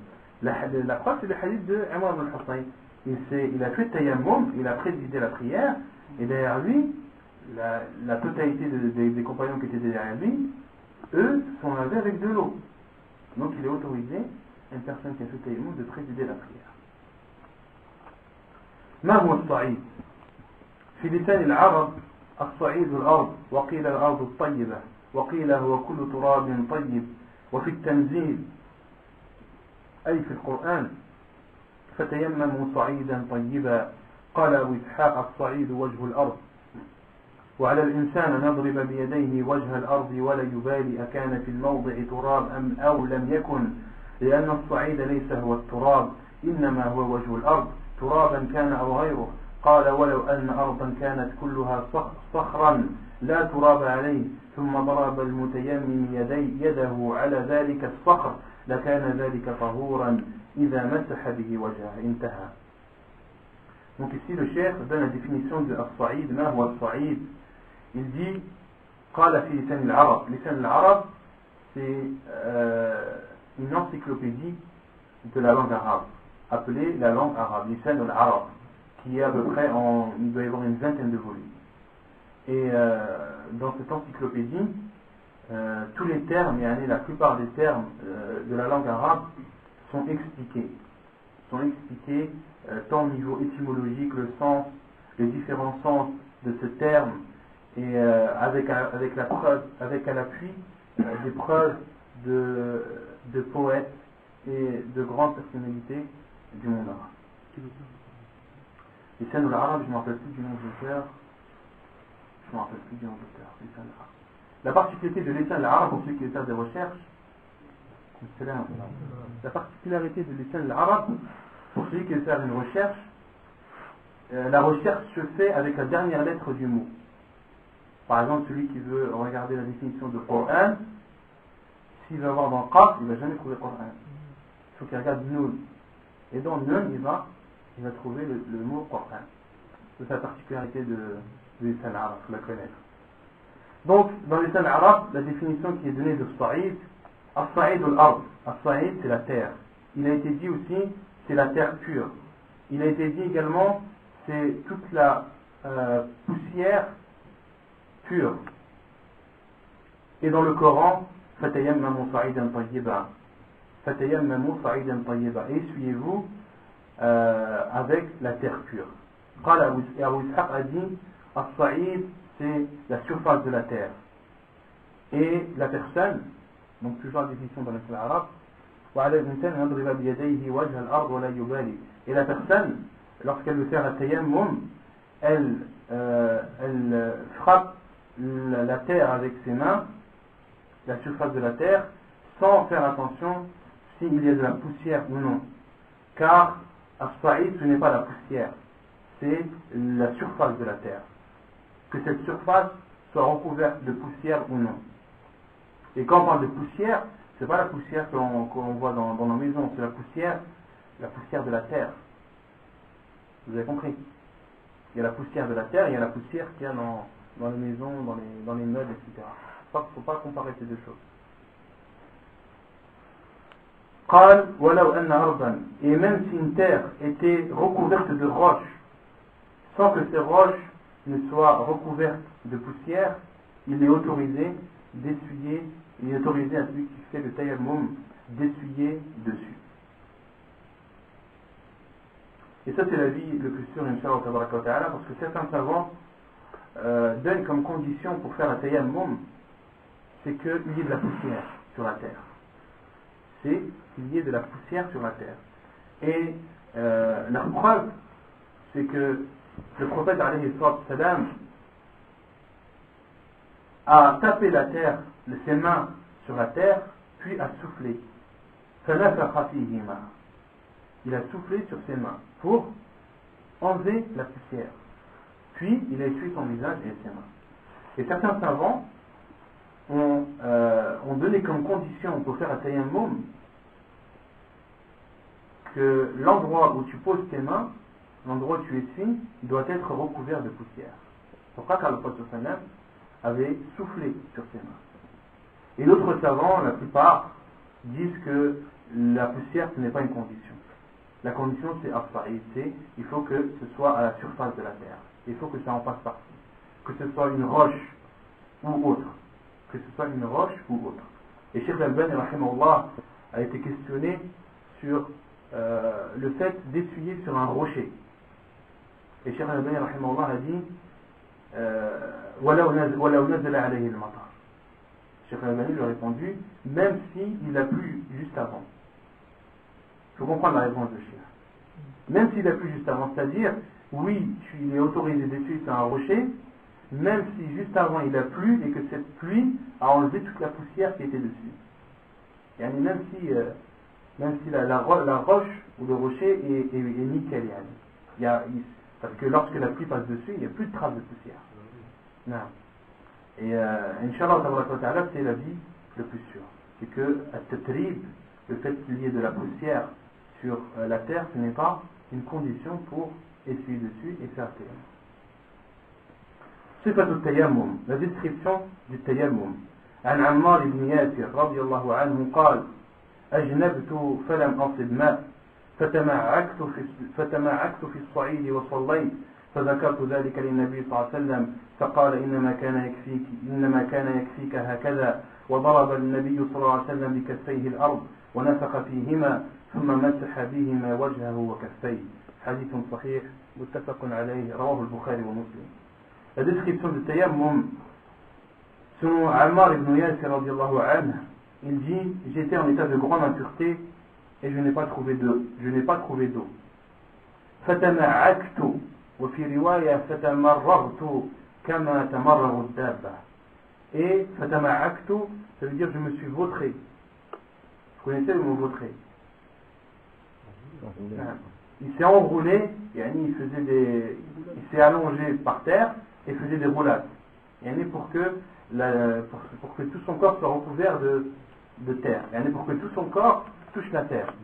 La preuve, c'est le hadith de Imran ibn al-Husayn. Il a fait tayammum, il a présidé la prière, et derrière lui, la totalité des compagnons qui étaient derrière lui, eux, sont lavés avec de l'eau. Donc il est autorisé à une personne qui a fait tayammum de présider la prière. ما هو الصعيد؟ في لسان العرب الصعيد الأرض وقيل الأرض الطيبة وقيل هو كل تراب طيب وفي التنزيل أي في القرآن فتيمموا صعيدا طيبا قال أبو إسحاق الصعيد وجه الأرض وعلى الإنسان أن يضرب بيديه وجه الأرض ولا يبالي أكان في الموضع تراب أم أو لم يكن لأن الصعيد ليس هو التراب إنما هو وجه الأرض ترابا كان أو غيره قال ولو أن أرضا كانت كلها صخرا لا تراب عليه ثم ضرب المتيمم يده على ذلك الصخر لكان ذلك طهورا إذا مسح به وجهه انتهى. Donc ici le cheikh donne la définition de As-Sa'id, ma huwa As-Sa'id. Il dit قال في لسان العرب. لسان العرب c'est une encyclopédie de la langue arabe appelée la langue arabe, Lisan al-Arab, qui est à peu près il doit y avoir une vingtaine de volumes. Et dans cette encyclopédie, tous les termes, la plupart des termes de la langue arabe sont expliqués tant au niveau étymologique, le sens, les différents sens de ce terme, et avec à l'appui des preuves de poètes et de grandes personnalités du monde arabe. Les scènes de l'arabe, je ne me rappelle plus du nom de l'auteur. La particularité de l'Lisan al-Arab, pour ceux qui veulent faire des recherches, la particularité de l'Lisan al-Arab, pour celui qui veut faire une recherche, la recherche se fait avec la dernière lettre du mot. Par exemple, celui qui veut regarder la définition de Coran, s'il va voir dans Qaf, il ne va jamais trouver Coran. Il faut qu'il regarde Nun. Et dans Nun, il va trouver le mot Coran. C'est la particularité de l'Lisan al-Arab, il faut la connaître. Donc, dans l'Lisan al-Arab, la définition qui est donnée de Sa'id, As-Sa'id al-Ard. As-Sa'id, c'est la terre. Il a été dit aussi, c'est la terre pure. Il a été dit également, c'est toute la poussière pure. Et dans le Coran, Fatayammamu sa'idan tayyiba. Fatayammamu sa'idan tayyiba. Essuyez-vous avec la terre pure. Abu Ishaq a dit, As-Sa'id, c'est la surface de la terre. Et la personne, donc toujours la définition dans l'islam arabe, et la personne, lorsqu'elle veut faire un tayammum, elle frappe la terre avec ses mains, la surface de la terre, sans faire attention s'il y a de la poussière ou non. Car as-sa'id, ce n'est pas la poussière, c'est la surface de la terre. Que cette surface soit recouverte de poussière ou non. Et quand on parle de poussière, c'est pas la poussière qu'on voit dans nos maisons, c'est la poussière de la terre. Vous avez compris? Il y a la poussière de la terre, il y a la poussière qu'il y a dans les maisons, dans les meubles, etc. Il ne faut pas comparer ces deux choses. قال ولو أن أرضا, et même si une terre était recouverte de roches, sans que ces roches ne soient recouvertes de poussière, il est autorisé d'essuyer, il est autorisé à celui qui fait le tayammum d'essuyer dessus. Et ça c'est l'avis le plus sûr, Inch'Allah tabaraka wa ta'ala, parce que certains savants donnent comme condition pour faire un tayammum, c'est qu'il y ait de la poussière sur la terre. C'est qu'il y ait de la poussière sur la terre. Et la preuve, c'est que le prophète alayhi salam a tapé la terre, ses mains sur la terre, puis a soufflé. Il a soufflé sur ses mains pour enlever la poussière. Puis il a essuyé son visage et ses mains. Et certains savants ont donné comme condition pour faire un tayammum que l'endroit où tu poses tes mains, l'endroit où tu essuies, doit être recouvert de poussière. Pourquoi? Car le prophète avait soufflé sur ses mains. Et d'autres savants, la plupart, disent que la poussière ce n'est pas une condition. La condition c'est as-sa'id, il faut que ce soit à la surface de la terre. Il faut que ça en fasse partie. Que ce soit une roche ou autre. Que ce soit une roche ou autre. Et Cheikh Al-Albani rahimahullah a été questionné sur le fait d'essuyer sur un rocher. Et Cheikh Al-Albani rahimahullah a dit وَلَوْ نَزَلَ عَلَيْهِ الْمَطَرُ. Cheikh Al-Albani lui a répondu, même s'il a plu juste avant. Il faut comprendre la réponse de Cheikh. Même s'il a plu juste avant, c'est-à-dire, oui, il est autorisé d'essuyer sur un rocher, même si juste avant il a plu et que cette pluie a enlevé toute la poussière qui était dessus. Et même si la roche ou le rocher est nickel, parce que lorsque la pluie passe dessus, il n'y a plus de traces de poussière. Non. Et Inch'Allah, c'est la vie le plus sûr. C'est que le fait qu'il y ait de la poussière sur la terre, ce n'est pas une condition pour essuyer dessus et faire tayammum. صفة التيمم, la description du tayammum. عن عمار بن ياسر رضي الله عنه قال: أجنبت فلم أصب ماء فتمعكت في الصعيد وصليت فذكرت ذلك للنبي صلى الله عليه وسلم فقال إنما كان يكفيك هكذا وضرب النبي صلى الله عليه وسلم بكفيه الأرض ونفخ فيهما ثم مسح بهما وجهه وكفيه. حديث صحيح متفق عليه رواه البخاري ومسلم. La description du tayammum, selon Ammar ibn Yasir radiallahu anhu, il dit: j'étais en état de grande impureté et je n'ai pas trouvé d'eau. Fatama'aktu wa fi riwaya fatamarragtu kama tamarragu ad-dabba. Et fatama'aktu, ça veut dire je me suis vautré. Vous connaissez le mot vautré? Il s'est enroulé, il s'est allongé par terre et faisait des roulades. Pour que tout son corps soit recouvert de terre. Pour que tout son corps touche la terre.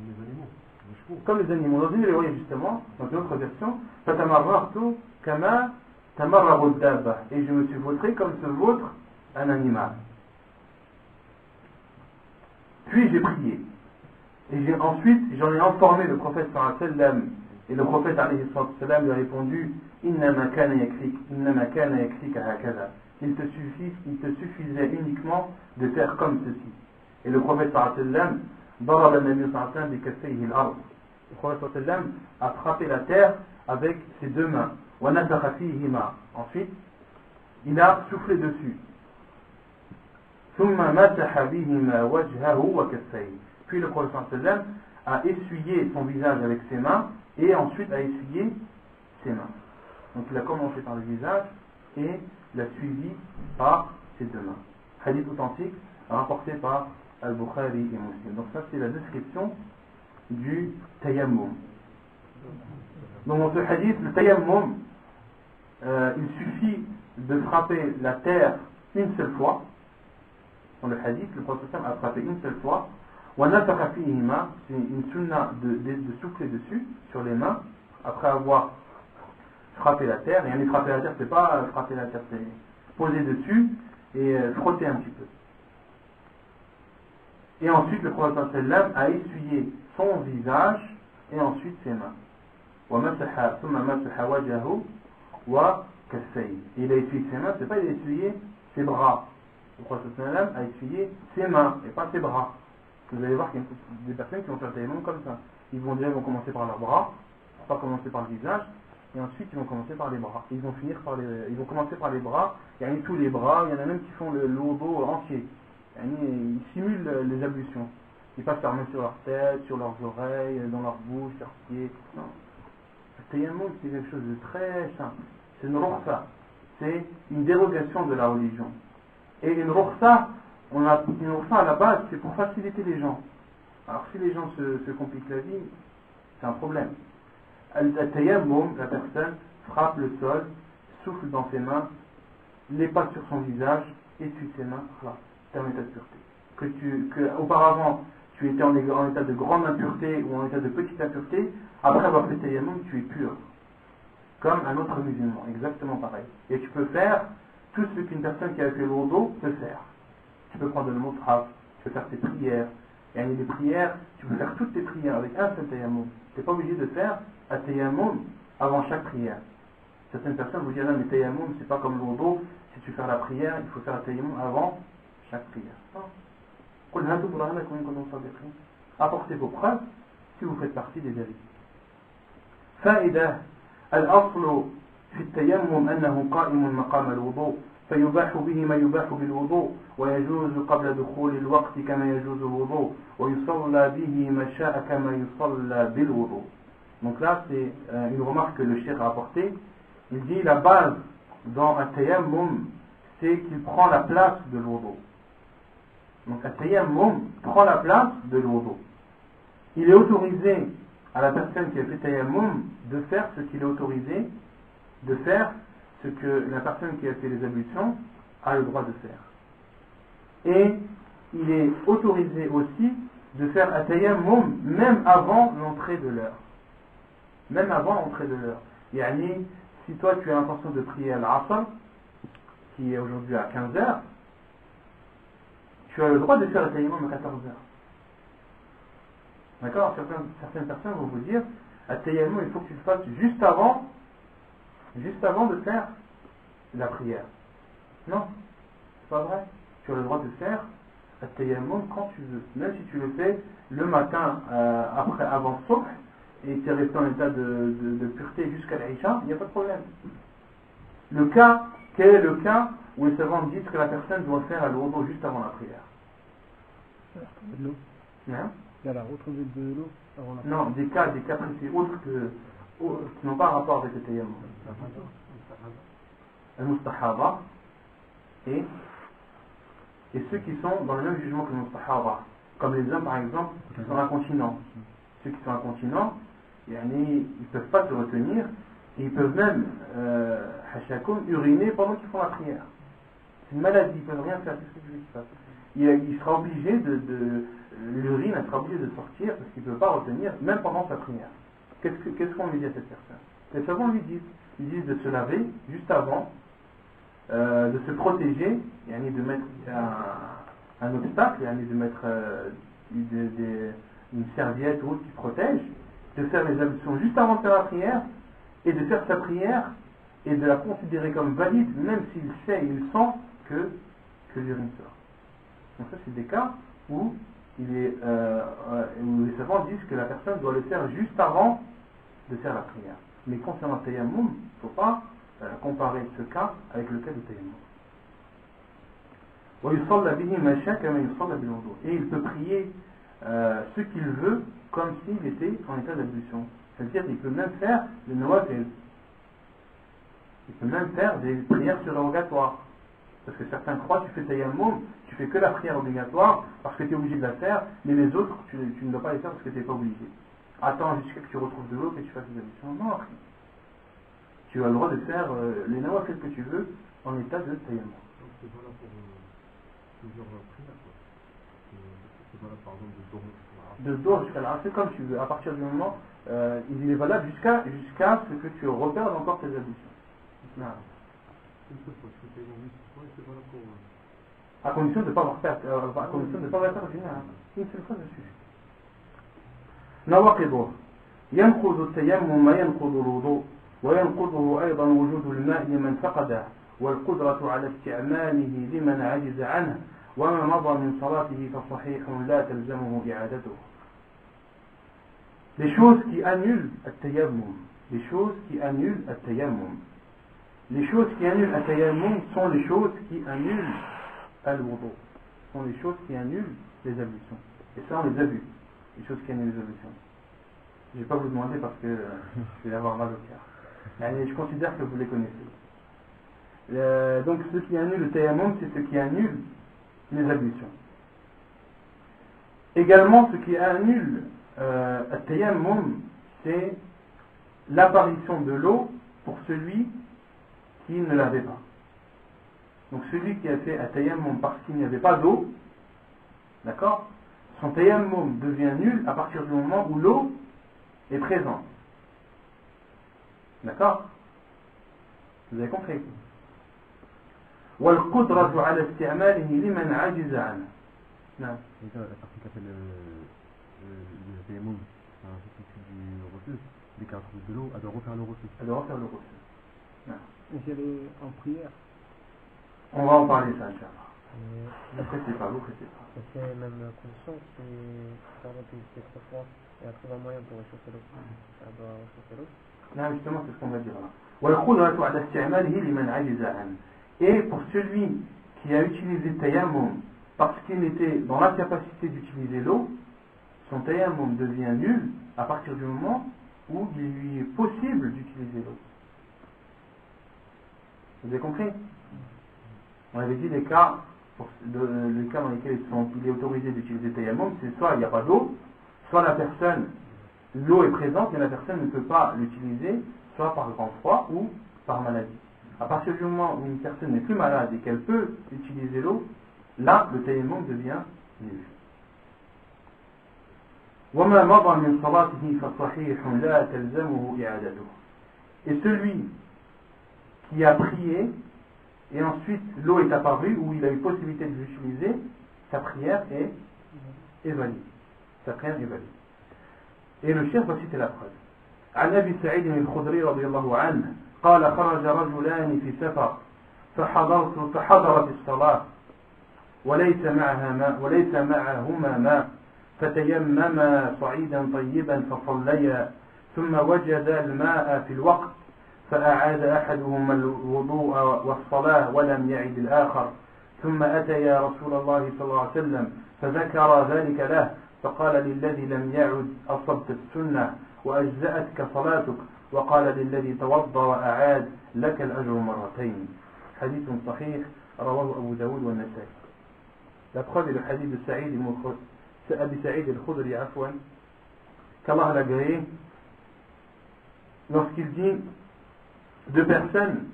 Comme les animaux. Dans une riwaya justement, dans une autre version, fatamarragtu kama tamarragu ad-dabba. Et je me suis vautré comme se vautre un animal. Puis j'ai prié. Et ensuite, j'en ai informé le prophète sallallahu alayhi wa sallam. Et le prophète alayhi sallam lui a répondu: Innama kana yakfika hakaza. Il te suffisait uniquement de faire comme ceci. Et le prophète sallallahu alayhi wa sallam, daraba an-nabiy sallallahu alayhi wa sallam bi kaffayhi al-ard. Le prophète sallallahu alayhi wa sallam a frappé la terre avec ses deux mains. Wa nafakha fihima. Ensuite, il a soufflé dessus. Thumma masaha bihima wajhahu wa kaffayhi. Puis le prophète sallallahu alayhi wa sallam a essuyé son visage avec ses mains et ensuite a essuyé ses mains. Donc il a commencé par le visage et l'a suivi par ses deux mains. Hadith authentique rapporté par Al-Bukhari et Muslim. Donc ça c'est la description du tayammum. Donc dans ce hadith, le tayammum, il suffit de frapper la terre une seule fois. Dans le hadith, le prophète a frappé une seule fois. C'est une sunna de souffler dessus, sur les mains, après avoir frappé la terre. Et frapper la terre, c'est pas frapper la terre, c'est poser dessus et frotter un petit peu. Et ensuite, le prophète sallam a essuyé son visage et ensuite ses mains. Et il a essuyé ses mains, c'est pas il a essuyé ses bras. Le prophète sallam a essuyé ses mains et pas ses bras. Vous allez voir qu'il y a des personnes qui vont faire le tayammum comme ça. Ils vont commencer par leurs bras, pas commencer par le visage, et ensuite ils vont commencer par les bras. Ils vont commencer par les bras, il y a tous les bras, il y en a même qui font le dos entier. Ils simulent les ablutions. Ils passent leurs mains sur leur tête, sur leurs oreilles, dans leur bouche, leurs pieds. Non. Le tayammum, c'est quelque chose de très simple. C'est une rukhsa. C'est une dérogation de la religion. Et une rukhsa, à la base, c'est pour faciliter les gens. Alors si les gens se compliquent la vie, c'est un problème. Al-tayammum, la personne frappe le sol, souffle dans ses mains, les passe sur son visage, essuie ses mains, c'est un état de pureté. Auparavant, tu étais en état de grande impureté ou en état de petite impureté, après avoir fait tayammum, tu es pur. Comme un autre musulman, exactement pareil. Et tu peux faire tout ce qu'une personne qui a fait le wudu peut faire. Tu peux prendre le mushaf, tu peux faire tes prières. Et les prières, tu peux faire toutes tes prières avec un seul tayammum. Tu n'es pas obligé de faire un tayammum avant chaque prière. Certaines personnes vous diront, mais tayammum, c'est pas comme le wudu. Si tu fais la prière, il faut faire un tayammum avant chaque prière. Apportez vos preuves si vous faites partie des vérités. فائدة الأصل في التيمم أنه قائم مقام الوضوء فيباح به ما يباح بالوضوء ويجوز قبل دخول الوقت كما يجوز الوضوء ويصلى به ما شاء كما يصلى بالوضوء. Donc là c'est une remarque que le cheikh a apportée. Il dit la base dans un tayammum c'est qu'il prend la place de l'wudu. Donc un tayammum prend la place de l'wudu. Il est autorisé à la personne qui a fait tayammum de faire ce qu'il est autorisé de faire, ce que la personne qui a fait les ablutions a le droit de faire. Et il est autorisé aussi de faire un tayammum même avant l'entrée de l'heure. Même avant l'entrée de l'heure. Yani, si toi tu as l'intention de prier à l'Asr, qui est aujourd'hui à 15h, tu as le droit de faire le tayammum à 14h. D'accord? Certaines personnes vont vous dire, le tayammum il faut que tu le fasses juste avant de faire la prière. Non, c'est pas vrai. Tu as le droit de faire le tayammum quand tu veux. Même si tu le fais le matin avant le subh et tu es resté en état de pureté jusqu'à l'Aïcha, il n'y a pas de problème. Quel est le cas où les savants disent que la personne doit faire le wudu juste avant la prière? De l'eau. Hein? Il y a la retrouvée de l'eau avant la prière. Non, des cas précis autres qui n'ont pas rapport avec le tayammum. Al-Mustahaba et ceux qui sont dans le même jugement que le Mustahaba. Comme les hommes par exemple qui sont incontinents. Ceux qui sont incontinents, ils ne peuvent pas se retenir et ils peuvent même uriner pendant qu'ils font la prière. C'est une maladie, ils ne peuvent rien faire. Qu'est-ce que tu veux qu'il fasse? Il sera obligé l'urine sera obligée de sortir parce qu'il ne peut pas retenir même pendant sa prière. Qu'est-ce qu'on lui dit à cette personne? Les savants lui disent de se laver juste avant, de se protéger, de mettre un obstacle, de mettre une serviette ou autre qui protège, de faire les ablutions juste avant de faire la prière, et de faire sa prière et de la considérer comme valide, même s'il sait et il sent que l'urine sort. Donc ça c'est des cas où où les savants disent que la personne doit le faire juste avant de faire la prière. Mais concernant le tayammum, il ne faut pas comparer ce cas avec le cas du tayammum. Et il peut prier ce qu'il veut comme s'il était en état d'ablution. C'est-à-dire qu'il peut même faire le nawafil. Il peut même faire des prières surrogatoires. Parce que certains croient que tu fais tayammum, tu fais que la prière obligatoire parce que tu es obligé de la faire, mais les autres, tu ne dois pas les faire parce que tu n'es pas obligé. Attends jusqu'à ce que tu retrouves de l'eau et que tu fasses des ablutions. Non, après. Tu as le droit de faire les nawafil que tu veux en état de tayammum. Donc c'est valable pour plusieurs prières, quoi. C'est valable par exemple de Dohr jusqu'à l'Asr, c'est comme tu veux. À partir du moment, il est valable jusqu'à ce que tu repères encore tes ablutions. Non. À condition de ne pas avoir fait, à condition de ne pas avoir fait une seule fois dessus. نواقضه ينقض التيمم ما ينقض الوضوء وينقضه أيضا وجود الماء لمن فقده والقدرة على استعماله لمن عجز عنه وما مضى من صلاته فصحيح لا تلزمه إعادته. Les choses qui annulent التيمم, les choses qui annulent التيمم. Les choses qui annulent التيمم sont les choses qui annulent al-wudu, sont les choses qui annulent les ablutions. Et ça on les a vues, les choses qui annulent les ablutions. Je ne vais pas vous demander parce que je vais avoir mal au cœur. Je considère que vous les connaissez. Donc ce qui annule le tayammum, c'est ce qui annule les ablutions. Également, ce qui annule le tayammum, c'est l'apparition de l'eau pour celui qui ne l'avait pas. Donc celui qui a fait un tayammum parce qu'il n'y avait pas d'eau, d'accord, son tayammum devient nul à partir du moment où l'eau est présente. D'accord? Vous avez compris? والقدرة على استعماله لمن عجز عنه. نعم. La personne qui a fait le tayammum, un substitut du refus, dès qu'elle trouve de l'eau, elle doit refaire le refus. Elle doit refaire le refus. Non. Et si elle est en prière? On va en parler ça, Inch'Allah. Ne pressez pas, vous pressez pas. Et c'est même condition qui, par exemple, il fait trop froid et elle trouve un moyen pour réchauffer l'eau. Elle doit réchauffer l'eau. Non, justement, c'est ce qu'on va dire là. والقدرة على استعماله لمن عجز عنه. Et pour celui qui a utilisé tayammum parce qu'il était dans la capacité d'utiliser l'eau, son tayammum devient nul à partir du moment où il lui est possible d'utiliser l'eau. Vous avez compris? On avait dit les cas dans lesquels il est autorisé d'utiliser tayammum, c'est soit il n'y a pas d'eau, soit la personne, l'eau est présente et la personne ne peut pas l'utiliser, soit par grand froid ou par maladie. À partir du moment où une personne n'est plus malade et qu'elle peut utiliser l'eau, là le tayammum devient nul. وما مضى من صلاته فصحيح لا تلزمه إعادته. Et celui qui a prié et ensuite l'eau est apparue ou il a eu possibilité de l'utiliser, sa prière est valide. Sa prière est valide. Et le chef va citer la preuve. عن أبي سعيد الخدري رضي الله عنه قال خرج رجلان في سفر فحضرت الصلاة وليس معهما ماء فتيمما صعيدا طيبا فصليا ثم وجد الماء في الوقت فأعاد أحدهما الوضوء والصلاة ولم يعد الآخر ثم أتيا رسول الله صلى الله عليه وسلم فذكر ذلك له فقال للذي لم يعد أصبت السنة وأجزأتك صلاتك وقال للذي توضأ وأعاد لك الأجر مرتين. حديث صحيح رواه أبو داود والنسائي. La preuve est le hadith de Abi Saïd al-Khudri qu'Allah l'a agréé lorsqu'il dit deux personnes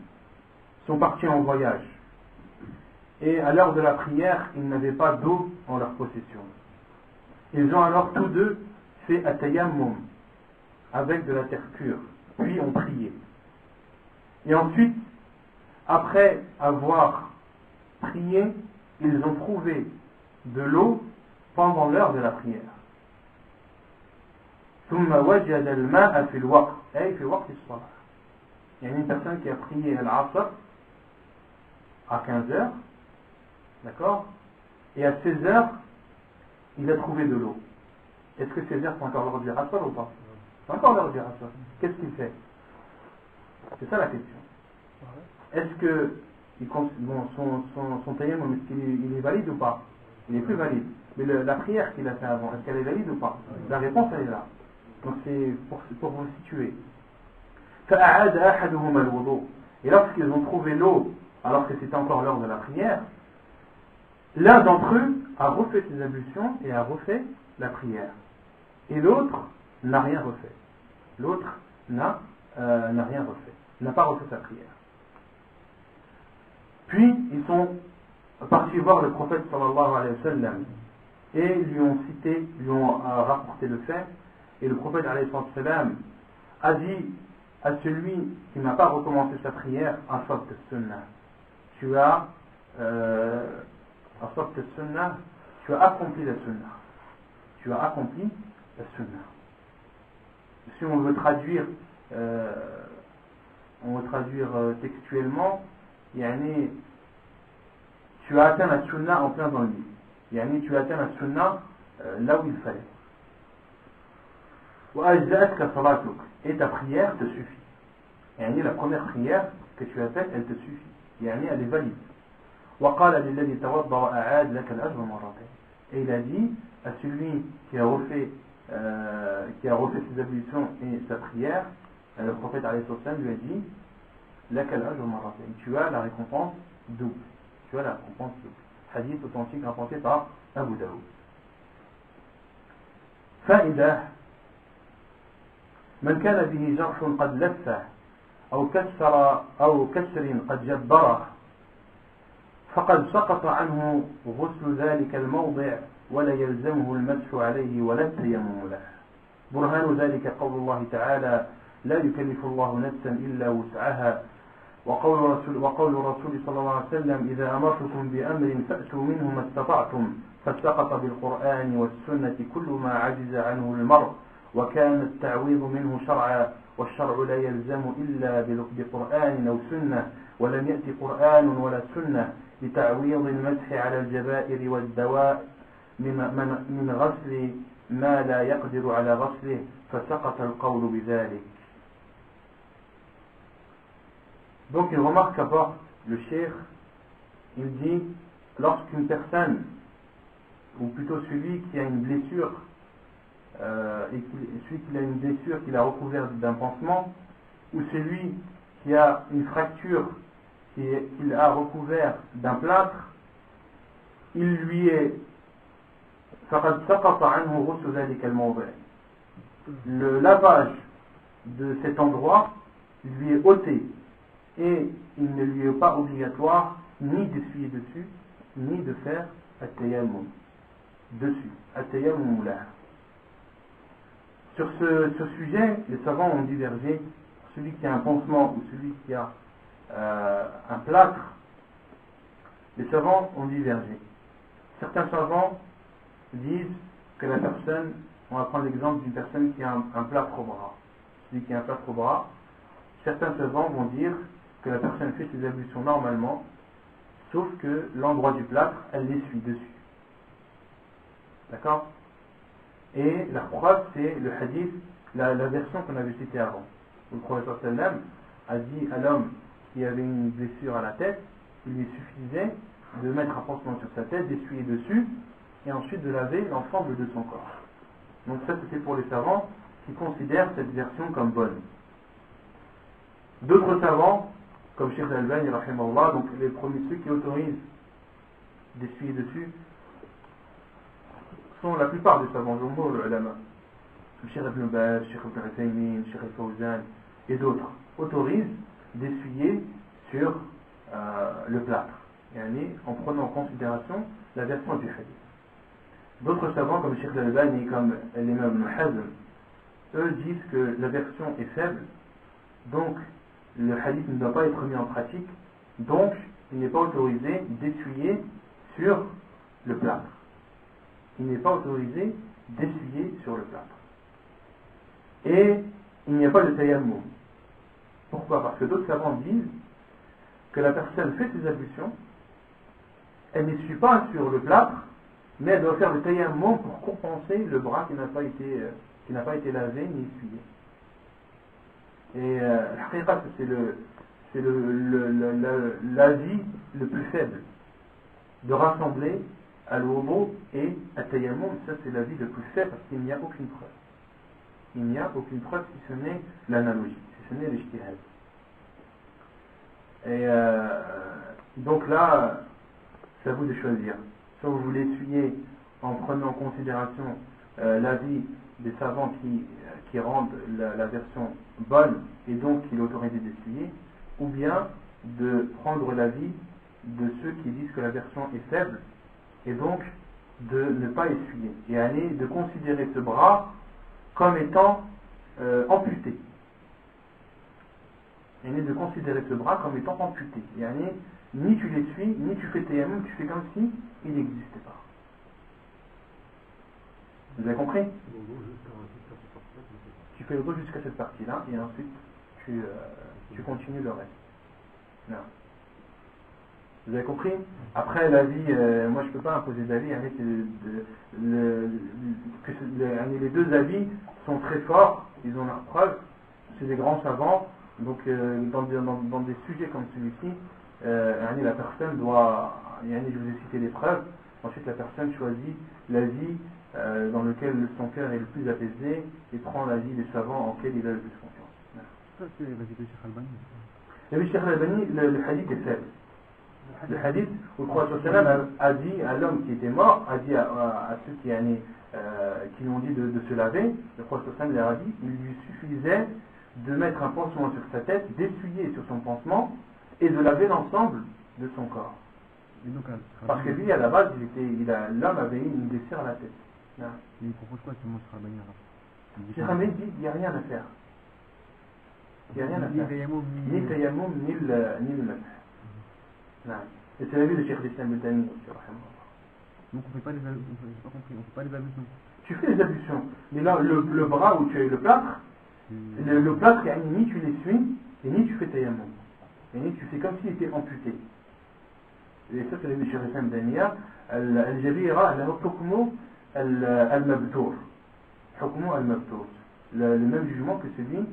sont parties en voyage et à l'heure de la prière ils n'avaient pas d'eau en leur possession. Ils ont alors tous deux fait at-tayammum avec de la terre pure, puis ont prié. Et ensuite, après avoir prié, ils ont trouvé de l'eau pendant l'heure de la prière. ثم وجد الماء في الوقت أي في وقت الصلاة. Il y a une personne qui a prié al-Asr à 15h, d'accord, et à 16h il a trouvé de l'eau. Est-ce que 16h c'est encore l'heure du Asr ou pas? C'est encore l'heure du Asr. Qu'est-ce qu'il fait? C'est ça la question. Est-ce que son tayammum, est-ce qu'il est valide ou pas? Il est plus valide. Mais la prière qu'il a fait avant, est-ce qu'elle est valide ou pas? La réponse elle est là. Donc c'est pour vous situer. فأعاد أحدهما الوضوء. Et lorsqu'ils ont trouvé l'eau, alors que c'était encore l'heure de la prière, l'un d'entre eux a refait ses ablutions et a refait la prière. Et l'autre n'a rien refait. L'autre n'a rien refait. N'a pas refait sa prière. Puis ils sont partis voir le prophète sallallahu alayhi wa sallam et lui ont rapporté le fait. Et le prophète alayhi wa sallam a dit à celui qui n'a pas recommencé sa prière, asabta sunnah, tu as accompli la sunnah. Tu as accompli la sunnah. Si on veut traduire textuellement, yani, tu as atteint la sunnah en plein dans le lit. Yani, tu as atteint la sunnah là où il fallait. Et ta prière te suffit. Yani, la première prière que tu as faite, elle te suffit. Yani, elle est valide. Et il a dit à celui qui a refait ses ablutions et sa prière, le prophète alayhi salam lui a dit tu as la récompense double. Tu as la récompense double. Hadith authentique rapporté par Abu Daoud. فائدة من كان به جرح قد لفه أو كسر قد جبره فقد سقط عنه غسل ذلك الموضع ولا يلزمه المسح عليه ولا التيمم له. برهان ذلك قول الله تعالى لا يكلف الله نفسا إلا وسعها وقول الرسول صلى الله عليه وسلم إذا أمرتكم بأمر فأتوا منه ما استطعتم فسقط بالقرآن والسنة كل ما عجز عنه المرء وكان التعويض منه شرعا والشرع لا يلزم إلا بقرآن أو سنة ولم يأتي قرآن ولا سنة لتعويض المسح على الجبائر والدواء من غسل ما لا يقدر على غسله فسقط القول بذلك. Donc une remarque qu'apporte le cheikh, il dit, lorsqu'une personne, ou plutôt celui qui a une blessure, celui qui a une blessure qu'il a recouverte d'un pansement, ou celui qui a une fracture qu'il a recouvert d'un plâtre, il lui est le lavage de cet endroit lui est ôté et il ne lui est pas obligatoire ni d'essuyer dessus ni de faire at-tayammum dessus, at-tayammum là. Sur ce sujet, les savants ont divergé. Celui qui a un pansement ou celui qui a un plâtre, les savants ont divergé. Certains savants disent que la personne, on va prendre l'exemple d'une personne qui a un plâtre au bras. Celui qui a un plâtre au bras, certains savants vont dire que la personne fait ses ablutions normalement, sauf que l'endroit du plâtre, elle l'essuie dessus. D'accord? Et la preuve, c'est le hadith, la version qu'on avait citée avant. Le prophète sallam a dit à l'homme qui avait une blessure à la tête, il lui suffisait de mettre un pansement sur sa tête, d'essuyer dessus, et ensuite de laver l'ensemble de son corps. Donc ça, c'était pour les savants qui considèrent cette version comme bonne. D'autres savants, comme Cheikh Al-Albani, rahimahullah, donc les premiers, ceux qui autorisent d'essuyer dessus, sont la plupart des savants, le ulama. Cheikh Ibn Baz, Cheikh Ibn Uthaymin, Cheikh Al-Fawzan et d'autres autorisent d'essuyer sur le plâtre, en prenant en considération la version du hadith. D'autres savants comme Cheikh Al-Albani, comme l'imam Ibn Hazm, eux disent que la version est faible, donc le hadith ne doit pas être mis en pratique, donc il n'est pas autorisé d'essuyer sur le plâtre. Il n'est pas autorisé d'essuyer sur le plâtre. Et il n'y a pas de tayammum. Pourquoi? Parce que d'autres savants disent que la personne fait ses ablutions, elle n'essuie pas sur le plâtre, mais elle doit faire le tayammum pour compenser le bras qui n'a pas été lavé ni essuyé. Et c'est l'avis le plus faible de rassembler al-wudu et at-tayammum. Ça, c'est l'avis le plus faible parce qu'il n'y a aucune preuve. Il n'y a aucune preuve si ce n'est l'analogie, si ce n'est l'ijtihad. Et donc là, c'est à vous de choisir. Soit vous voulez essuyer en prenant en considération l'avis des savants qui rendent la version bonne et donc qui l'autorisent d'essuyer, ou bien de prendre l'avis de ceux qui disent que la version est faible et donc de ne pas essuyer et aller de considérer ce bras comme étant amputé. Et de considérer ce bras comme étant amputé. Et ni tu l'essuies, ni tu fais tayammum, tu fais comme si il n'existait pas. Vous avez compris? Tu fais le dos jusqu'à cette partie-là, et ensuite tu continues le reste. Non. Vous avez compris? Après, l'avis, moi je ne peux pas imposer d'avis, les deux avis sont très forts, ils ont leurs preuves, c'est des grands savants, donc dans des sujets comme celui-ci, la personne doit, je vous ai cité les preuves, ensuite la personne choisit l'avis dans lequel son cœur est le plus apaisé et prend l'avis des savants en lequel il a le plus confiance. Ça c'est l'avis de Cheikh Al-Albani. L'avis de Cheikh Al-Albani, le hadith est faible. Le hadith où le prophète sallam a dit à l'homme qui était mort, a dit à ceux qui lui ont dit de se laver, le prophète sallam leur a dit, il lui suffisait de mettre un pansement sur sa tête, d'essuyer sur son pansement et de laver l'ensemble de son corps. Parce que lui, à la base, l'homme avait eu une blessure à la tête. Il propose quoi seulement Cheikh Al-Albani alors? Cheikh Al-Albani dit qu'il n'y a rien à faire. Il n'y a rien à faire. Ni tayammum, ni le masah. Et c'est l'avis de Cheikh Islam Ibn Taymiyyah. Donc on ne fait pas les ablutions. Tu fais les ablutions, mais là le bras où tu as eu le plâtre, le plâtre, ni tu l'essuies, et ni tu fais tayammum. Et ni tu fais comme s'il était amputé. Et ça c'est l'avis de Cheikh Islam Ibn Taymiyyah. Al-Jabira, hukmu al-mabtour. Hukmu al-mabtour. Le même jugement que celui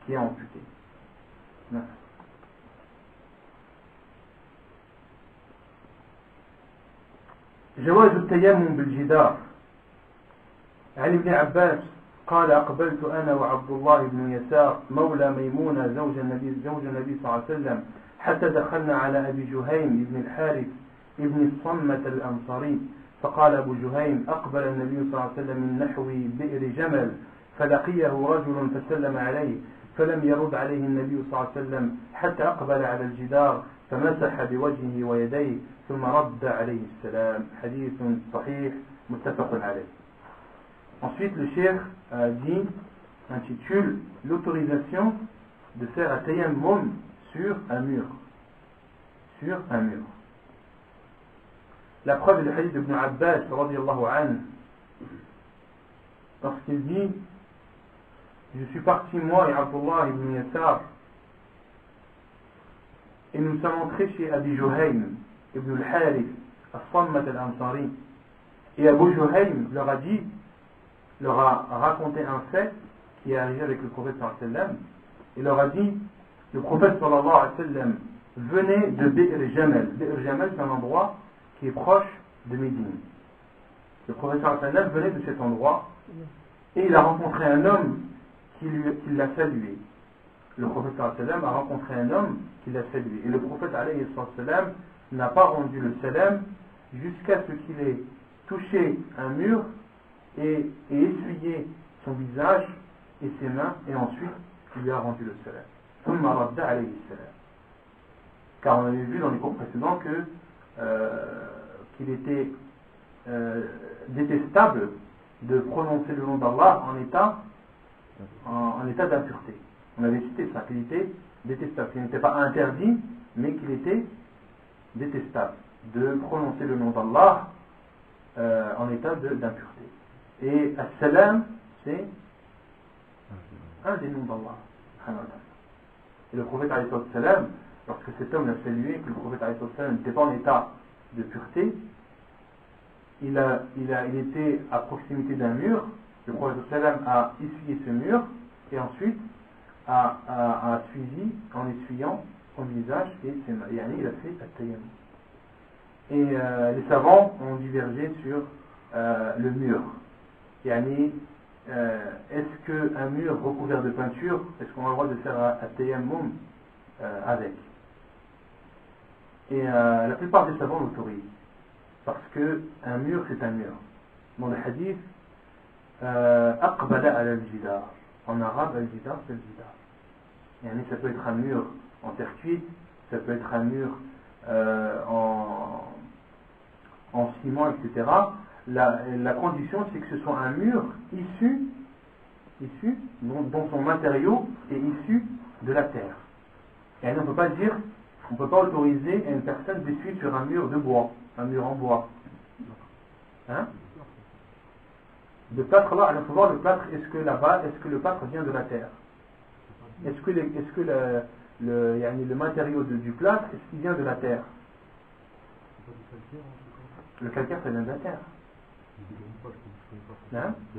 qui est amputé. Non. جواز التيمم بالجدار. عن ابن عباس قال أقبلت أنا وعبد الله بن يسار مولى ميمونة زوج النبي صلى الله عليه وسلم حتى دخلنا على أبي جهيم بن الحارث ابن الصمة الأنصاري فقال أبو جهيم أقبل النبي صلى الله عليه وسلم من نحو بئر جمل فلقيه رجل فسلم عليه فلم يرد عليه النبي صلى الله عليه وسلم حتى أقبل على الجدار فمسح بوجهه ويديه ثم رد عليه السلام. حديث صحيح متفق عليه. Ensuite, le cheikh intitule l'autorisation de faire un tayammum sur un mur. Sur un mur. La preuve est le hadith d'Ibn Abbas, radiyallahu anhu, lorsqu'il dit je suis parti moi et Abdullah ibn Yassar et nous sommes entrés chez Abi Juhaym ibn al-Harith as-Sammat al-Ansari et Abu Juhaym leur a raconté un fait qui est arrivé avec le prophète sallallahu alayhi wa sallam. Il leur a dit le prophète sallallahu alayhi wa sallam venait de Bi'r Jamal. Bi'r Jamal, c'est un endroit qui est proche de Médine. Le prophète sallallahu alayhi wa sallam venait de cet endroit et il a rencontré un homme qui l'a salué. Le prophète sallallahu alayhi wa sallam a rencontré un homme qui l'a salué. Et le prophète alayhi wa sallam n'a pas rendu le salam jusqu'à ce qu'il ait touché un mur et essuyé son visage et ses mains, et ensuite il lui a rendu le salam. Car on avait vu dans les cours précédents qu'il était détestable de prononcer le nom d'Allah en état d'impureté. On avait cité ça, qu'il était détestable, qu'il n'était pas interdit, mais qu'il était détestable de prononcer le nom d'Allah en état d'impureté. Et as-salam, c'est un des noms d'Allah. Et le prophète alayhi salam, lorsque cet homme l'a salué, que le prophète alayhi salam n'était pas en état de pureté, il était à proximité d'un mur, le prophète salam a essuyé ce mur, et ensuite a suivi en essuyant son visage et ses mains. Et il a fait at-tayammum. Et les savants ont divergé sur le mur. Est-ce qu'un mur recouvert de peinture, est-ce qu'on a le droit de faire un tayammum avec? Et la plupart des savants l'autorisent, parce qu'un mur c'est un mur. Dans le hadith, aqbala ala al-jidar. En arabe, al-jidar c'est al-jidar. Ça peut être un mur en terre cuite, ça peut être un mur en ciment, etc. La condition, c'est que ce soit un mur issu dont son matériau est issu de la terre. Et on ne peut pas autoriser à une personne d'essuyer sur un mur de bois, un mur en bois. Le plâtre là, il faut voir le plâtre, est-ce que le plâtre vient de la terre? Est-ce que le matériau du plâtre, est-ce qu'il vient de la terre? Le calcaire, ça vient de la terre.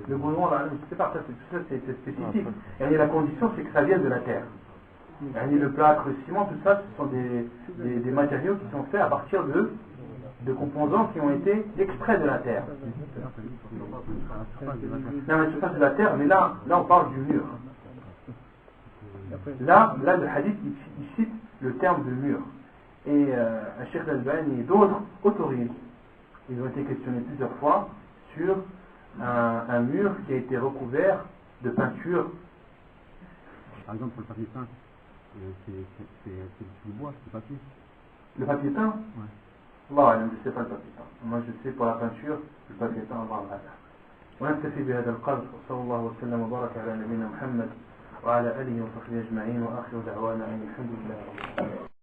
Le goudron, là, c'est pas ça, c'est spécifique. Et la condition, c'est que ça vient de la terre. Le plâtre, le ciment, tout ça, ce sont des matériaux qui sont faits à partir de composants qui ont été extraits de la terre. Non, mais surface de la terre, mais là on parle du mur. Là le hadith, il cite le terme de mur. Et Cheikh Al-Albani et d'autres autorisent. Ils ont été questionnés plusieurs fois sur un mur qui a été recouvert de peinture. Par exemple, pour le papier peint, c'est du bois, c'est du papier. Le papier peint? Ouais. Allah, je ne sais pas le papier peint. Moi, je sais pour la peinture, le papier peint, Allah. ونكتفي بهذا القدر وصلى الله وسلم وبارك على نبينا محمد وعلى آله وصحبه أجمعين وآخر دعوانا أن الحمد لله رب العالمين.